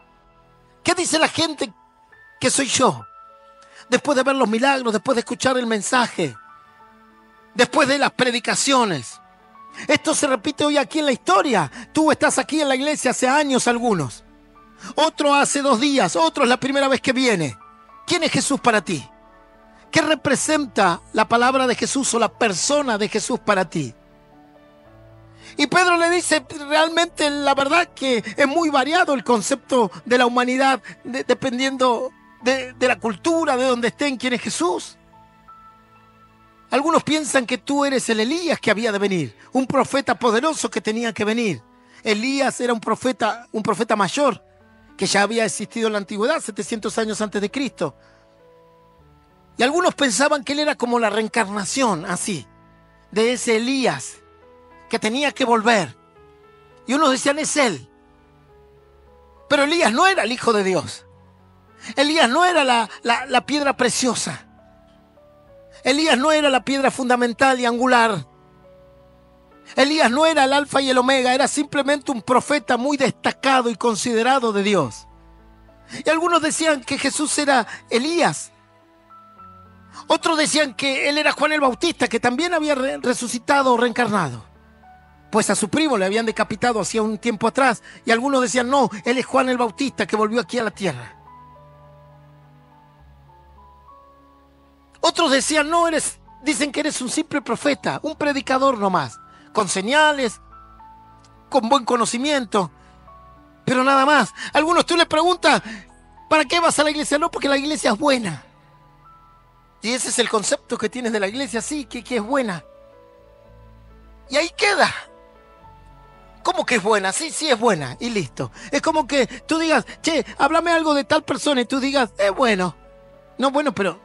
¿Qué dice la gente que soy yo? Después de ver los milagros, después de escuchar el mensaje, después de las predicaciones. Esto se repite hoy aquí en la historia. Tú estás aquí en la iglesia hace años algunos. Otro hace 2 días, otro es la primera vez que viene. ¿Quién es Jesús para ti? ¿Qué representa la palabra de Jesús o la persona de Jesús para ti? Y Pedro le dice: realmente la verdad que es muy variado el concepto de la humanidad, dependiendo de la cultura, de donde estén, quién es Jesús. Algunos piensan que tú eres el Elías que había de venir, un profeta poderoso que tenía que venir. Elías era un profeta mayor, que ya había existido en la antigüedad, 700 años antes de Cristo. Y algunos pensaban que él era como la reencarnación, así, de ese Elías, que tenía que volver. Y unos decían: es él. Pero Elías no era el Hijo de Dios. Elías no era la piedra preciosa. Elías no era la piedra fundamental y angular. Elías no era el alfa y el omega, era simplemente un profeta muy destacado y considerado de Dios. Y algunos decían que Jesús era Elías. Otros decían que él era Juan el Bautista, que también había resucitado o reencarnado. Pues a su primo le habían decapitado hacía un tiempo atrás. Y algunos decían: no, él es Juan el Bautista que volvió aquí a la tierra. Otros decían: no, dicen que eres un simple profeta, un predicador nomás, con señales, con buen conocimiento, pero nada más. Algunos tú le preguntas: ¿para qué vas a la iglesia? No, porque la iglesia es buena. Y ese es el concepto que tienes de la iglesia, sí, que es buena. Y ahí queda. ¿Cómo que es buena? Sí, sí es buena, y listo. Es como que tú digas: che, háblame algo de tal persona, y tú digas: es bueno. No, bueno, pero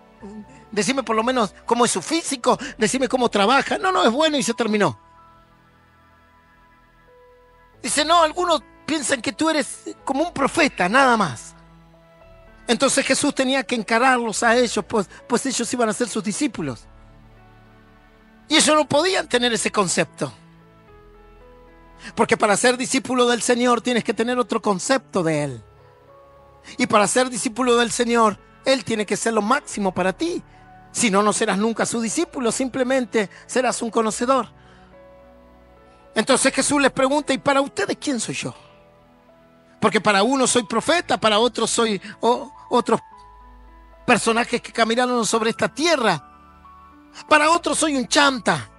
decime por lo menos cómo es su físico, decime cómo trabaja. No, es bueno y se terminó. Dice: no, algunos piensan que tú eres como un profeta, nada más. Entonces Jesús tenía que encararlos a ellos, pues ellos iban a ser sus discípulos. Y ellos no podían tener ese concepto. Porque para ser discípulo del Señor tienes que tener otro concepto de Él. Y para ser discípulo del Señor, Él tiene que ser lo máximo para ti. Si no, no serás nunca su discípulo, simplemente serás un conocedor. Entonces Jesús les pregunta: ¿y para ustedes quién soy yo? Porque para unos soy profeta, para otros soy otros personajes que caminaron sobre esta tierra. Para otros soy un chanta.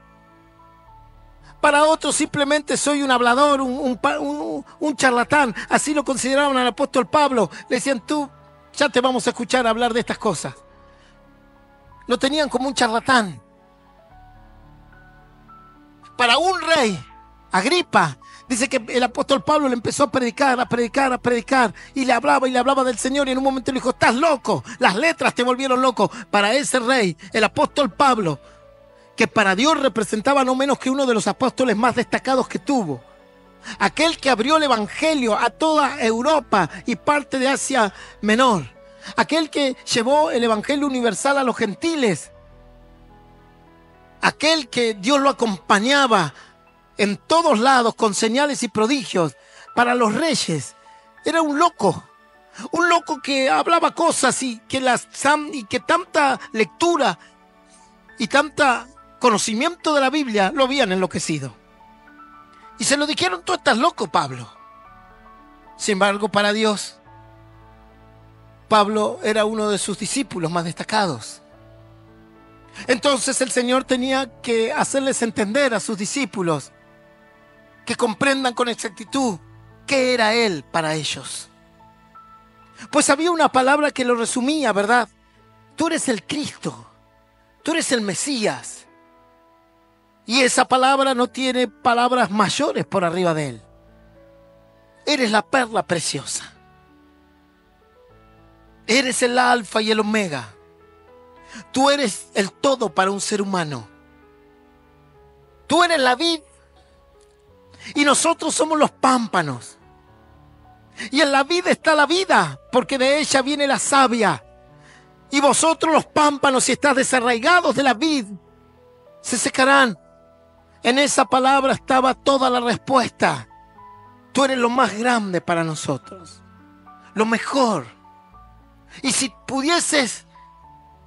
Para otros simplemente soy un hablador, un charlatán. Así lo consideraban al apóstol Pablo. Le decían: tú, ya te vamos a escuchar hablar de estas cosas. Lo tenían como un charlatán. Para un rey, Agripa, dice que el apóstol Pablo le empezó a predicar, y le hablaba del Señor, y en un momento le dijo: estás loco, las letras te volvieron loco. Para ese rey, el apóstol Pablo, que para Dios representaba no menos que uno de los apóstoles más destacados que tuvo, aquel que abrió el evangelio a toda Europa y parte de Asia Menor, aquel que llevó el evangelio universal a los gentiles, aquel que Dios lo acompañaba en todos lados con señales y prodigios para los reyes. Era un loco que hablaba cosas y que tanta lectura y tanta conocimiento de la Biblia lo habían enloquecido. Y se lo dijeron: tú estás loco, Pablo. Sin embargo, para Dios, Pablo era uno de sus discípulos más destacados. Entonces el Señor tenía que hacerles entender a sus discípulos que comprendan con exactitud qué era Él para ellos. Pues había una palabra que lo resumía, ¿verdad? Tú eres el Cristo, tú eres el Mesías. Y esa palabra no tiene palabras mayores por arriba de Él. Eres la perla preciosa. Eres el alfa y el omega. Tú eres el todo para un ser humano. Tú eres la vid y nosotros somos los pámpanos. Y en la vid está la vida, porque de ella viene la savia. Y vosotros los pámpanos, si estás desarraigados de la vid, se secarán. En esa palabra estaba toda la respuesta. Tú eres lo más grande para nosotros, lo mejor. Y si pudieses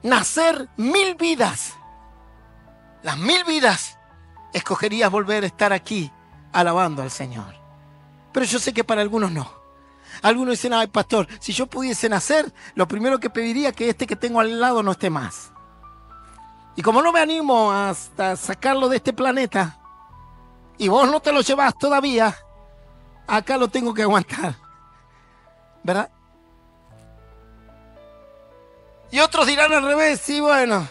nacer 1000 vidas, las 1000 vidas, escogerías volver a estar aquí alabando al Señor. Pero yo sé que para algunos no. Algunos dicen: ay, pastor, si yo pudiese nacer, lo primero que pediría es que este que tengo al lado no esté más. Y como no me animo hasta sacarlo de este planeta, y vos no te lo llevás todavía, acá lo tengo que aguantar, ¿verdad? Y otros dirán al revés: sí, bueno,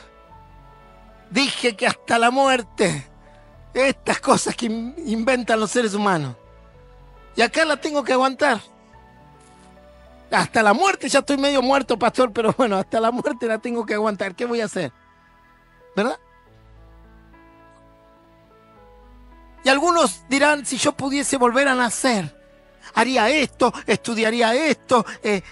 dije que hasta la muerte, estas cosas que inventan los seres humanos, y acá la tengo que aguantar. Hasta la muerte, ya estoy medio muerto, pastor, pero bueno, hasta la muerte la tengo que aguantar. ¿Qué voy a hacer? ¿Verdad? Y algunos dirán: si yo pudiese volver a nacer, haría esto, estudiaría esto,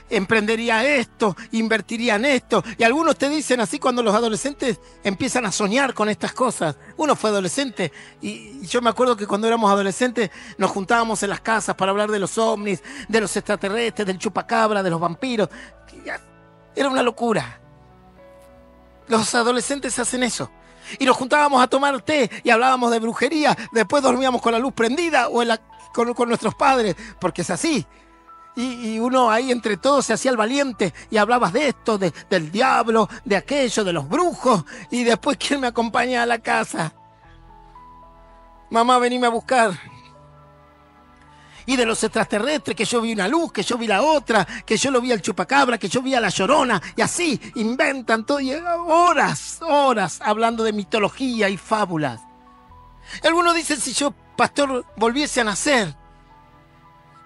emprendería esto, invertiría en esto. Y algunos te dicen así cuando los adolescentes empiezan a soñar con estas cosas. Uno fue adolescente y yo me acuerdo que cuando éramos adolescentes nos juntábamos en las casas para hablar de los ovnis, de los extraterrestres, del chupacabra, de los vampiros. Era una locura. Los adolescentes hacen eso. Y nos juntábamos a tomar té y hablábamos de brujería. Después dormíamos con la luz prendida o con nuestros padres, porque es así. Y uno ahí entre todos se hacía el valiente y hablabas de esto, del diablo, de aquello, de los brujos. Y después, ¿quién me acompaña a la casa? Mamá, venime a buscar. Y de los extraterrestres, que yo vi una luz, que yo vi la otra, que yo lo vi al chupacabra, que yo vi a la llorona. Y así inventan todo. Y horas hablando de mitología y fábulas. Algunos dicen: si yo, pastor, volviese a nacer,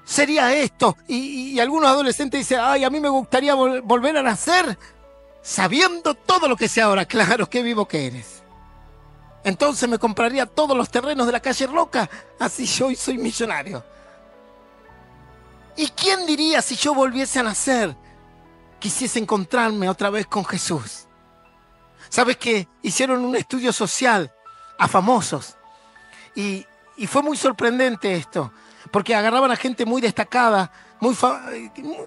sería esto. Y algunos adolescentes dicen: ay, a mí me gustaría volver a nacer sabiendo todo lo que sé ahora. Claro, qué vivo que eres. Entonces me compraría todos los terrenos de la calle Roca, así yo hoy soy millonario. ¿Y quién diría, si yo volviese a nacer, quisiese encontrarme otra vez con Jesús? ¿Sabes que hicieron un estudio social a famosos? Y fue muy sorprendente esto, porque agarraban a gente muy destacada, muy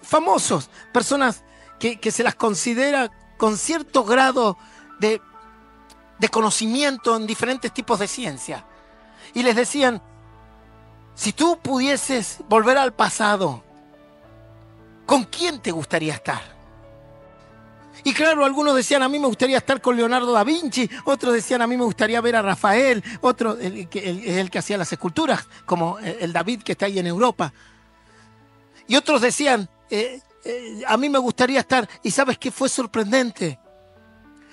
famosos, personas que se las considera con cierto grado de conocimiento en diferentes tipos de ciencia. Y les decían: si tú pudieses volver al pasado, ¿con quién te gustaría estar? Y claro, algunos decían: a mí me gustaría estar con Leonardo da Vinci. Otros decían: a mí me gustaría ver a Rafael. Otro, el que hacía las esculturas, como el David que está ahí en Europa. Y otros decían: a mí me gustaría estar. ¿Y sabes qué fue sorprendente?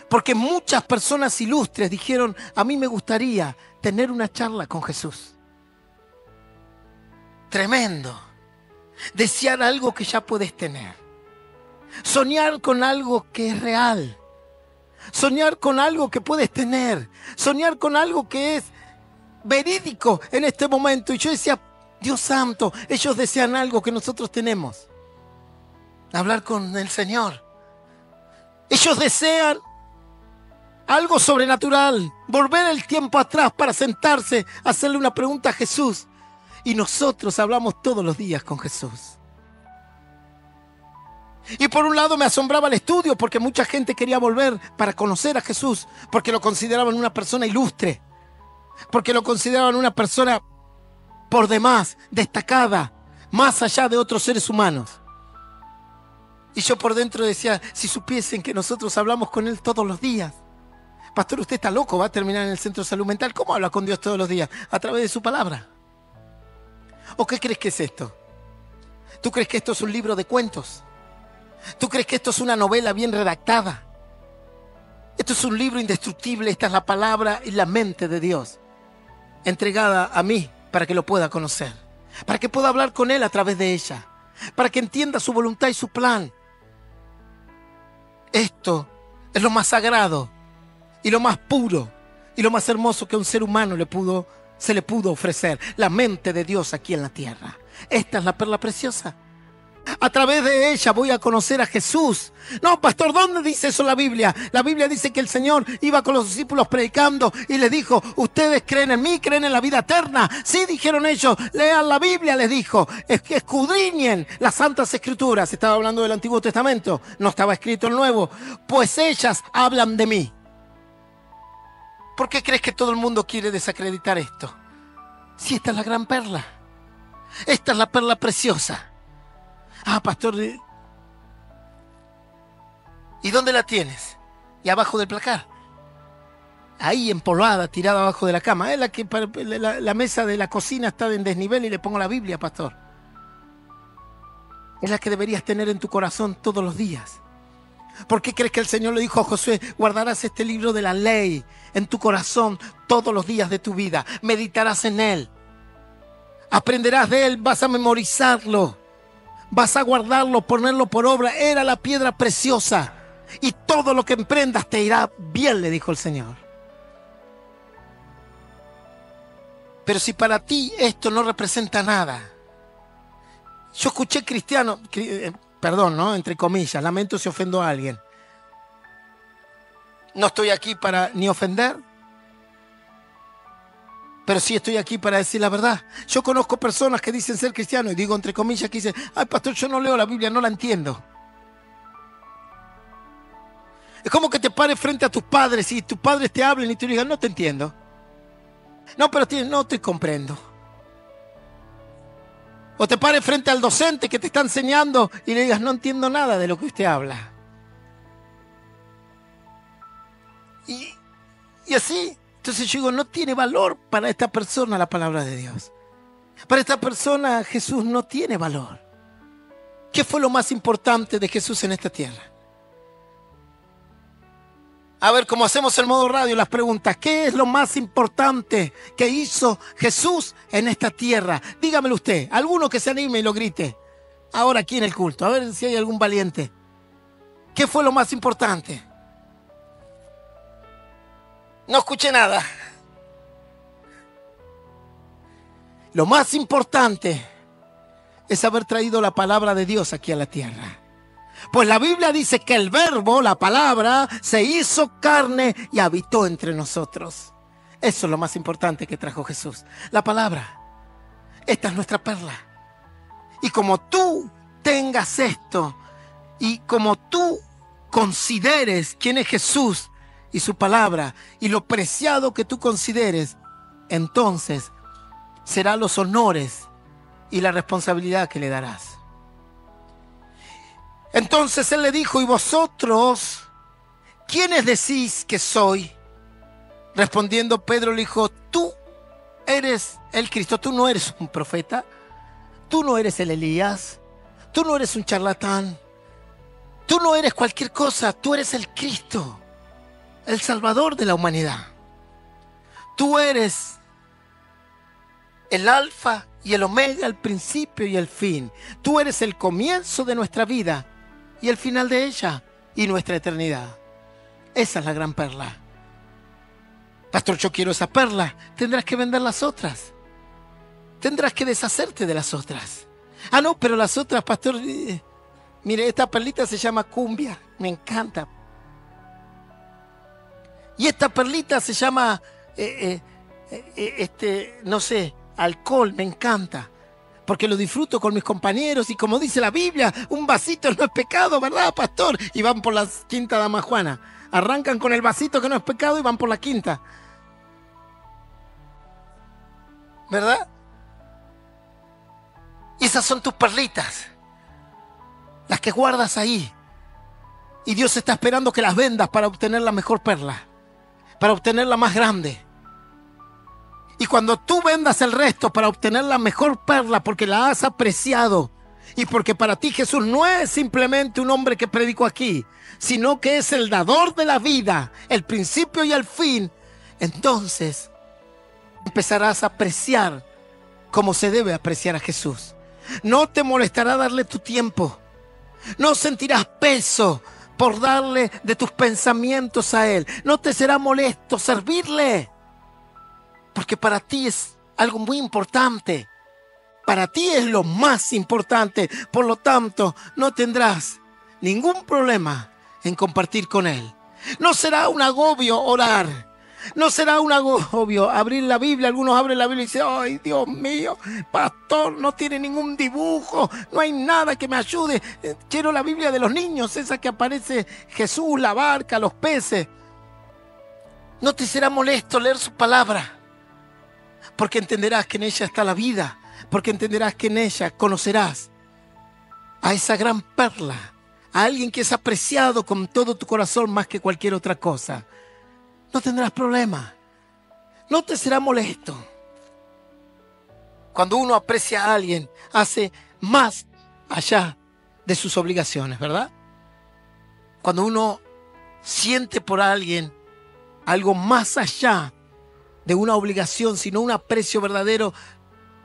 Porque muchas personas ilustres dijeron: a mí me gustaría tener una charla con Jesús. Tremendo. Desear algo que ya puedes tener. Soñar con algo que es real. Soñar con algo que puedes tener. Soñar con algo que es verídico en este momento. Y yo decía: Dios santo, ellos desean algo que nosotros tenemos. Hablar con el Señor. Ellos desean algo sobrenatural, volver el tiempo atrás para sentarse, hacerle una pregunta a Jesús. Y nosotros hablamos todos los días con Jesús. Y por un lado me asombraba el estudio, porque mucha gente quería volver para conocer a Jesús, porque lo consideraban una persona ilustre, porque lo consideraban una persona por demás, destacada, más allá de otros seres humanos. Y yo por dentro decía, si supiesen que nosotros hablamos con Él todos los días. Pastor, usted está loco, va a terminar en el centro de salud mental. ¿Cómo habla con Dios todos los días? A través de su palabra. ¿O qué crees que es esto? ¿Tú crees que esto es un libro de cuentos? ¿Tú crees que esto es una novela bien redactada? Esto es un libro indestructible. Esta es la palabra y la mente de Dios, entregada a mí para que lo pueda conocer, para que pueda hablar con Él a través de ella, para que entienda su voluntad y su plan. Esto es lo más sagrado y lo más puro y lo más hermoso que a un ser humano se le pudo ofrecer, la mente de Dios aquí en la tierra. Esta es la perla preciosa. A través de ella voy a conocer a Jesús. No, pastor, ¿dónde dice eso la Biblia? La Biblia dice que el Señor iba con los discípulos predicando y les dijo, ¿ustedes creen en mí? ¿Creen en la vida eterna? Sí, dijeron ellos, lean la Biblia, les dijo, escudriñen las Santas Escrituras. Estaba hablando del Antiguo Testamento, no estaba escrito el Nuevo. Pues ellas hablan de mí. ¿Por qué crees que todo el mundo quiere desacreditar esto? Si esta es la gran perla. Esta es la perla preciosa. Ah, pastor, ¿y dónde la tienes? Y abajo del placar. Ahí empolvada, tirada abajo de la cama. Es la que la mesa de la cocina está en desnivel y le pongo la Biblia, pastor. Es la que deberías tener en tu corazón todos los días. ¿Por qué crees que el Señor le dijo a Josué, guardarás este libro de la ley en tu corazón todos los días de tu vida? Meditarás en él. Aprenderás de él, vas a memorizarlo. Vas a guardarlo, ponerlo por obra. Era la piedra preciosa. Y todo lo que emprendas te irá bien, le dijo el Señor. Pero si para ti esto no representa nada. Yo escuché cristianos, perdón, ¿no? Entre comillas, lamento si ofendo a alguien. No estoy aquí para ni ofender, pero sí estoy aquí para decir la verdad. Yo conozco personas que dicen ser cristianos, y digo entre comillas, que dicen, ay pastor, yo no leo la Biblia, no la entiendo. Es como que te pares frente a tus padres y tus padres te hablen y tú digas, no te entiendo. No, pero no te comprendo. O te pares frente al docente que te está enseñando y le digas, no entiendo nada de lo que usted habla. Y así. Entonces yo digo, no tiene valor para esta persona la palabra de Dios. Para esta persona Jesús no tiene valor. ¿Qué fue lo más importante de Jesús en esta tierra? A ver, como hacemos el modo radio, las preguntas. ¿Qué es lo más importante que hizo Jesús en esta tierra? Dígamelo usted, alguno que se anime y lo grite. Ahora aquí en el culto, a ver si hay algún valiente. ¿Qué fue lo más importante? No escuché nada. Lo más importante es haber traído la palabra de Dios aquí a la tierra. Pues la Biblia dice que el verbo, la palabra, se hizo carne y habitó entre nosotros. Eso es lo más importante que trajo Jesús. La palabra. Esta es nuestra perla. Y como tú tengas esto, y como tú consideres quién es Jesús y su palabra, y lo preciado que tú consideres, entonces serán los honores y la responsabilidad que le darás. Entonces él le dijo, ¿y vosotros quiénes decís que soy? Respondiendo Pedro le dijo, tú eres el Cristo, tú no eres un profeta, tú no eres el Elías, tú no eres un charlatán, tú no eres cualquier cosa, tú eres el Cristo, el Salvador de la humanidad. Tú eres el Alfa y el Omega, el principio y el fin. Tú eres el comienzo de nuestra vida y el final de ella y nuestra eternidad. Esa es la gran perla. Pastor, yo quiero esa perla. Tendrás que vender las otras. Tendrás que deshacerte de las otras. Ah, no, pero las otras, pastor, mire, esta perlita se llama cumbia. Me encanta. Y esta perlita se llama, no sé, alcohol, me encanta. Porque lo disfruto con mis compañeros y como dice la Biblia, un vasito no es pecado, ¿verdad, pastor? Y van por la quinta dama Juana. Arrancan con el vasito que no es pecado y van por la quinta. ¿Verdad? Y esas son tus perlitas. Las que guardas ahí. Y Dios está esperando que las vendas para obtener la mejor perla. Para obtener la más grande. Y cuando tú vendas el resto para obtener la mejor perla porque la has apreciado y porque para ti Jesús no es simplemente un hombre que predicó aquí, sino que es el dador de la vida, el principio y el fin, entonces empezarás a apreciar como se debe apreciar a Jesús. No te molestará darle tu tiempo. No sentirás peso por darle de tus pensamientos a Él. No te será molesto servirle. Porque para ti es algo muy importante. Para ti es lo más importante. Por lo tanto, no tendrás ningún problema en compartir con Él. No será un agobio orar. No será un agobio abrir la Biblia. Algunos abren la Biblia y dicen, ¡ay, Dios mío! Pastor, no tiene ningún dibujo. No hay nada que me ayude. Quiero la Biblia de los niños, esa que aparece Jesús, la barca, los peces. No te será molesto leer su palabra. Porque entenderás que en ella está la vida. Porque entenderás que en ella conocerás a esa gran perla. A alguien que es apreciado con todo tu corazón más que cualquier otra cosa. No tendrás problema. No te será molesto. Cuando uno aprecia a alguien, hace más allá de sus obligaciones, ¿verdad? Cuando uno siente por alguien algo más allá de una obligación, sino un aprecio verdadero,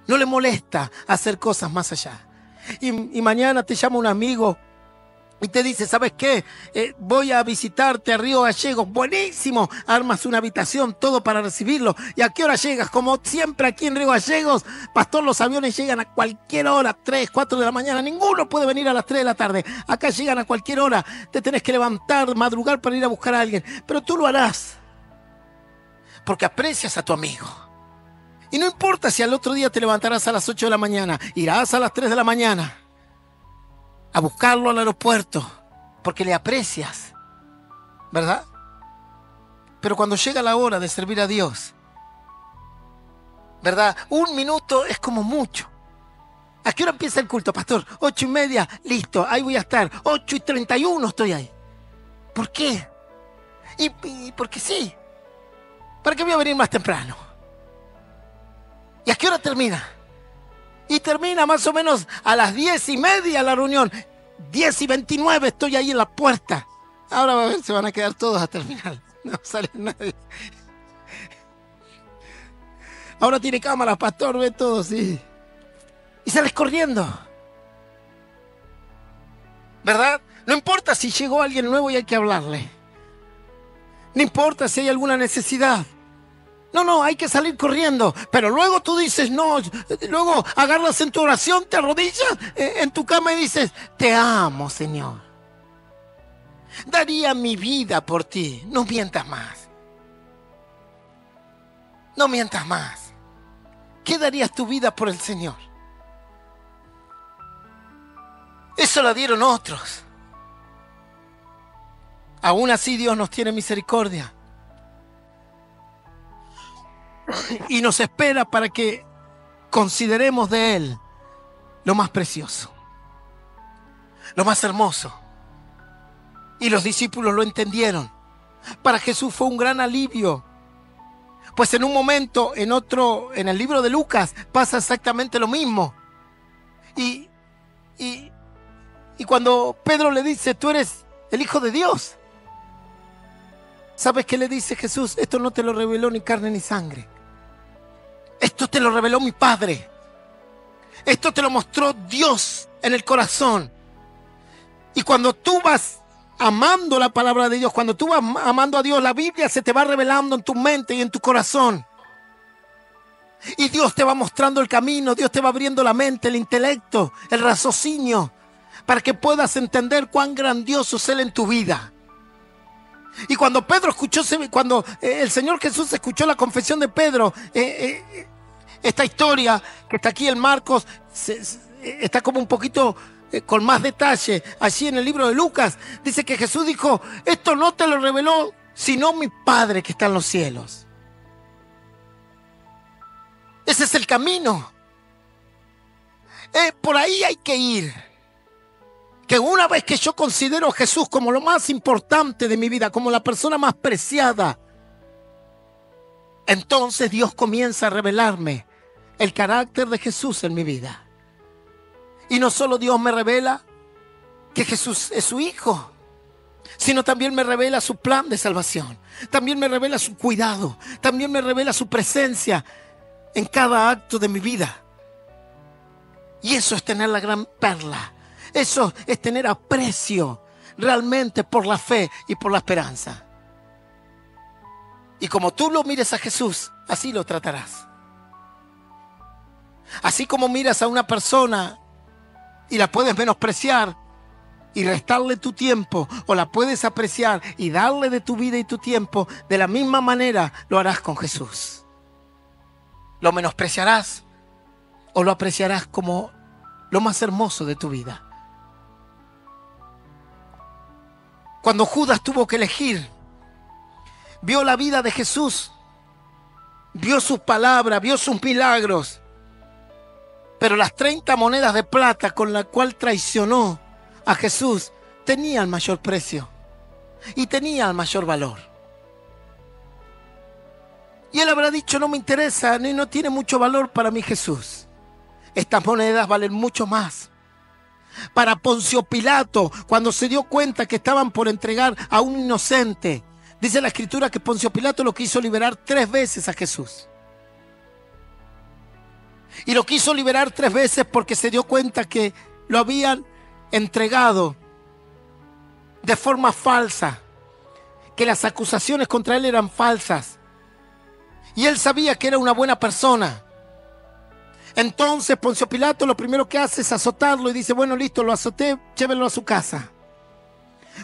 no le molesta hacer cosas más allá. Y mañana te llama un amigo y te dice, ¿sabes qué? Voy a visitarte a Río Gallegos. Buenísimo. Armas una habitación, todo para recibirlo. ¿Y a qué hora llegas? Como siempre aquí en Río Gallegos, pastor, los aviones llegan a cualquier hora, 3, 4 de la mañana. Ninguno puede venir a las 3 de la tarde. Acá llegan a cualquier hora. Te tenés que levantar, madrugar para ir a buscar a alguien. Pero tú lo harás. Porque aprecias a tu amigo. Y no importa si al otro día te levantarás a las 8 de la mañana, irás a las 3 de la mañana a buscarlo al aeropuerto, porque le aprecias, ¿verdad? Pero cuando llega la hora de servir a Dios, ¿verdad? 1 minuto es como mucho. ¿A qué hora empieza el culto, pastor? 8:30, listo, ahí voy a estar. 8:31 estoy ahí. ¿Por qué? Y porque sí. ¿Para qué voy a venir más temprano? ¿Y a qué hora termina? Y termina más o menos a las 10:30 la reunión. 10:29 estoy ahí en la puerta. Ahora va a ver, se van a quedar todos hasta el final. No sale nadie. Ahora tiene cámara, pastor, ve todo, sí. Y sales corriendo. ¿Verdad? No importa si llegó alguien nuevo y hay que hablarle. No importa si hay alguna necesidad. No, hay que salir corriendo. Pero luego tú dices, no, luego agarras en tu oración, te arrodillas en tu cama y dices, te amo, Señor. Daría mi vida por ti. No mientas más. No mientas más. ¿Qué darías tu vida por el Señor? Eso la dieron otros. Aún así Dios nos tiene misericordia. Y nos espera para que consideremos de Él lo más precioso, lo más hermoso. Y los discípulos lo entendieron. Para Jesús fue un gran alivio. Pues en un momento, en el libro de Lucas, pasa exactamente lo mismo. Y cuando Pedro le dice, tú eres el Hijo de Dios, ¿sabes qué le dice Jesús? Esto no te lo reveló ni carne ni sangre. Esto te lo reveló mi Padre. Esto te lo mostró Dios en el corazón. Y cuando tú vas amando la palabra de Dios, cuando tú vas amando a Dios, la Biblia se te va revelando en tu mente y en tu corazón. Y Dios te va mostrando el camino, Dios te va abriendo la mente, el intelecto, el raciocinio, para que puedas entender cuán grandioso es Él en tu vida. Y cuando Pedro escuchó, cuando el Señor Jesús escuchó la confesión de Pedro, esta historia que está aquí en Marcos, está como un poquito con más detalle allí en el libro de Lucas. Dice que Jesús dijo: esto no te lo reveló sino mi Padre que está en los cielos. Ese es el camino. Por ahí hay que ir. Que una vez que yo considero a Jesús como lo más importante de mi vida, como la persona más preciada, entonces Dios comienza a revelarme el carácter de Jesús en mi vida. Y no solo Dios me revela que Jesús es su Hijo, sino también me revela su plan de salvación. También me revela su cuidado. También me revela su presencia en cada acto de mi vida. Y eso es tener la gran perla. Eso es tener aprecio realmente por la fe y por la esperanza. Y como tú lo mires a Jesús, así lo tratarás. Así como miras a una persona y la puedes menospreciar y restarle tu tiempo, o la puedes apreciar y darle de tu vida y tu tiempo, de la misma manera lo harás con Jesús. Lo menospreciarás o lo apreciarás como lo más hermoso de tu vida. Cuando Judas tuvo que elegir, vio la vida de Jesús, vio sus palabras, vio sus milagros, pero las 30 monedas de plata con la cual traicionó a Jesús tenían mayor precio y tenían mayor valor. Y él habrá dicho: no me interesa, no tiene mucho valor para mí Jesús. Estas monedas valen mucho más. Para Poncio Pilato, cuando se dio cuenta que estaban por entregar a un inocente, dice la Escritura que Poncio Pilato lo quiso liberar 3 veces a Jesús. Y lo quiso liberar 3 veces porque se dio cuenta que lo habían entregado de forma falsa, que las acusaciones contra él eran falsas. Y él sabía que era una buena persona. Entonces Poncio Pilato lo primero que hace es azotarlo y dice: bueno, listo, lo azoté, llévenlo a su casa.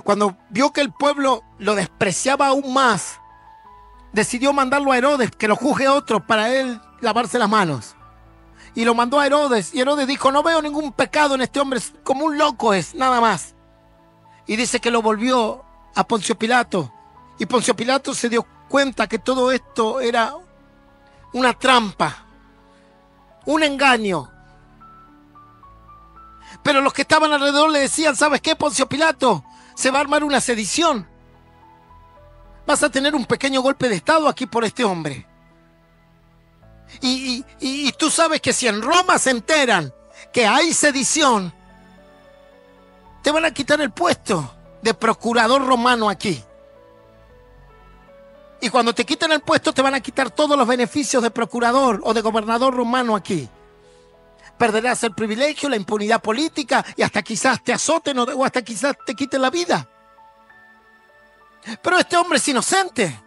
Cuando vio que el pueblo lo despreciaba aún más, decidió mandarlo a Herodes, que lo juzgue otro para él lavarse las manos. Y lo mandó a Herodes, y Herodes dijo: no veo ningún pecado en este hombre, como un loco es, nada más. Y dice que lo volvió a Poncio Pilato, y Poncio Pilato se dio cuenta que todo esto era una trampa, un engaño. Pero los que estaban alrededor le decían: ¿sabes qué, Poncio Pilato? Se va a armar una sedición. Vas a tener un pequeño golpe de estado aquí por este hombre. Y tú sabes que si en Roma se enteran que hay sedición, te van a quitar el puesto de procurador romano aquí. Y cuando te quiten el puesto, te van a quitar todos los beneficios de procurador o de gobernador romano aquí. Perderás el privilegio, la impunidad política, y hasta quizás te azoten o hasta quizás te quiten la vida. Pero este hombre es inocente.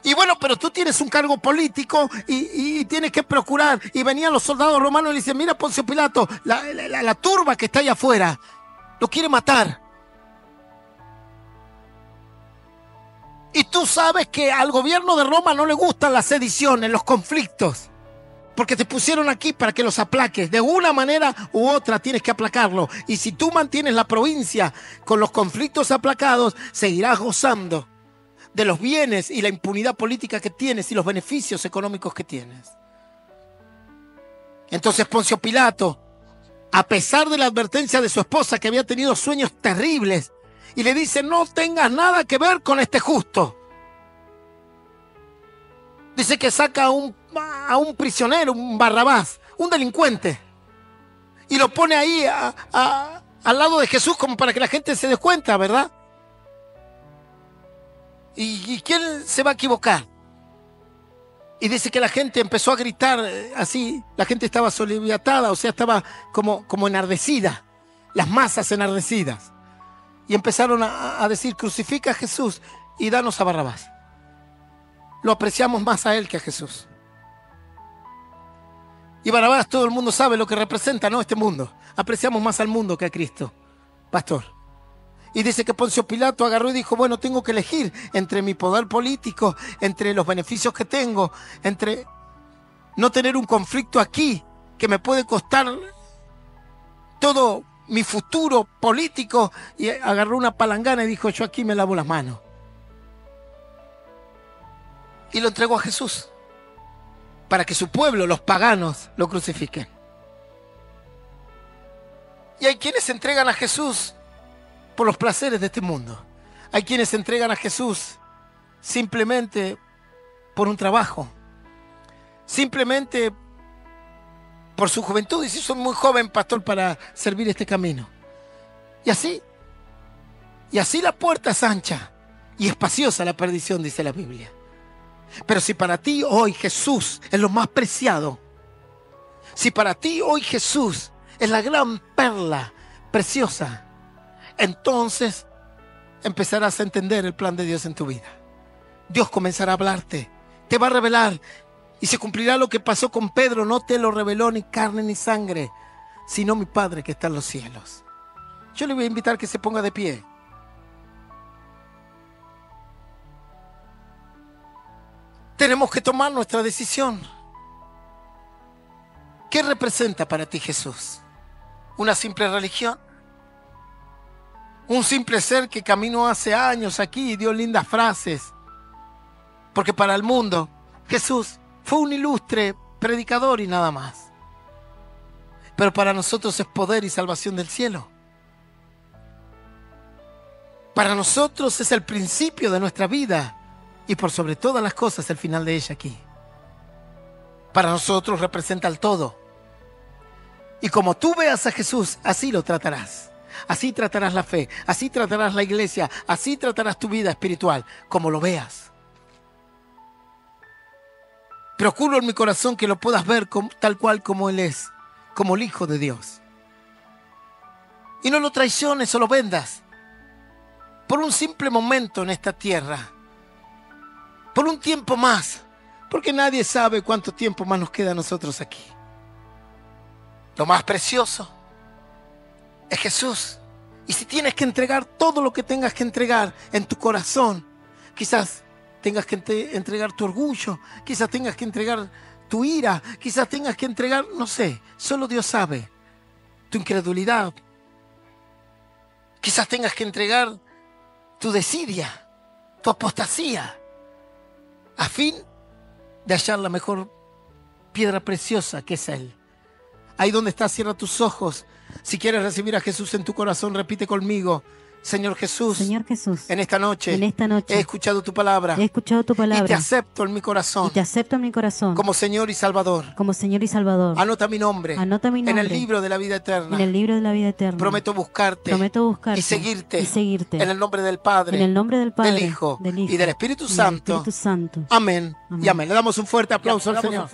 Y bueno, pero tú tienes un cargo político y tienes que procurar. Y venían los soldados romanos y le dicen: mira, Poncio Pilato, la turba que está allá afuera lo quiere matar. Y tú sabes que al gobierno de Roma no le gustan las sediciones, los conflictos, porque te pusieron aquí para que los aplaques. De una manera u otra tienes que aplacarlo. Y si tú mantienes la provincia con los conflictos aplacados, seguirás gozando de los bienes y la impunidad política que tienes y los beneficios económicos que tienes. Entonces Poncio Pilato, a pesar de la advertencia de su esposa, que había tenido sueños terribles, y le dice: no tengas nada que ver con este justo. Dice que saca a un prisionero, un Barrabás, un delincuente, y lo pone ahí al lado de Jesús, como para que la gente se dé cuenta, ¿verdad? ¿Y quién se va a equivocar? Y dice que la gente empezó a gritar así. La gente estaba soliviatada, o sea, estaba como enardecida. Las masas enardecidas. Y empezaron a decir: crucifica a Jesús y danos a Barrabás. Lo apreciamos más a él que a Jesús. Y Barrabás, todo el mundo sabe lo que representa, ¿no? Este mundo. Apreciamos más al mundo que a Cristo, pastor. Y dice que Poncio Pilato agarró y dijo, bueno, tengo que elegir entre mi poder político, entre los beneficios que tengo, entre no tener un conflicto aquí que me puede costar todo mi futuro político. Y agarró una palangana y dijo, yo aquí me lavo las manos. Y lo entregó a Jesús para que su pueblo, los paganos, lo crucifiquen. Y hay quienes se entregan a Jesús por los placeres de este mundo. Hay quienes se entregan a Jesús simplemente por un trabajo, simplemente por su juventud. Y si soy muy joven, pastor, para servir este camino. Y así la puerta es ancha y espaciosa la perdición, dice la Biblia. Pero si para ti hoy Jesús es lo más preciado, si para ti hoy Jesús es la gran perla preciosa, entonces empezarás a entender el plan de Dios en tu vida. Dios comenzará a hablarte, te va a revelar y se cumplirá lo que pasó con Pedro. No te lo reveló ni carne ni sangre, sino mi Padre que está en los cielos. Yo le voy a invitar que se ponga de pie. Tenemos que tomar nuestra decisión. ¿Qué representa para ti Jesús? ¿Una simple religión? Un simple ser que caminó hace años aquí y dio lindas frases. Porque para el mundo Jesús fue un ilustre predicador y nada más. Pero para nosotros es poder y salvación del cielo. Para nosotros es el principio de nuestra vida y por sobre todas las cosas el final de ella aquí. Para nosotros representa el todo. Y como tú veas a Jesús, así lo tratarás. Así tratarás la fe, así tratarás la iglesia, así tratarás tu vida espiritual, como lo veas. Procuro en mi corazón que lo puedas ver tal cual como Él es, como el Hijo de Dios. Y no lo traiciones o lo vendas por un simple momento en esta tierra, por un tiempo más, porque nadie sabe cuánto tiempo más nos queda a nosotros aquí. Lo más precioso es Jesús. Y si tienes que entregar todo lo que tengas que entregar en tu corazón, quizás tengas que entregar tu orgullo, quizás tengas que entregar tu ira, quizás tengas que entregar, no sé, solo Dios sabe, tu incredulidad. Quizás tengas que entregar tu desidia, tu apostasía, a fin de hallar la mejor piedra preciosa que es Él. Ahí donde estás, cierra tus ojos. Si quieres recibir a Jesús en tu corazón, repite conmigo: Señor Jesús, en esta noche he escuchado tu palabra, y te acepto en mi corazón, como Señor y Salvador. Anota mi nombre, en el libro de la vida eterna. Prometo buscarte, y seguirte, en el nombre del Padre, del Hijo y del Espíritu Santo. Amén y amén. Le damos un fuerte aplauso al Señor.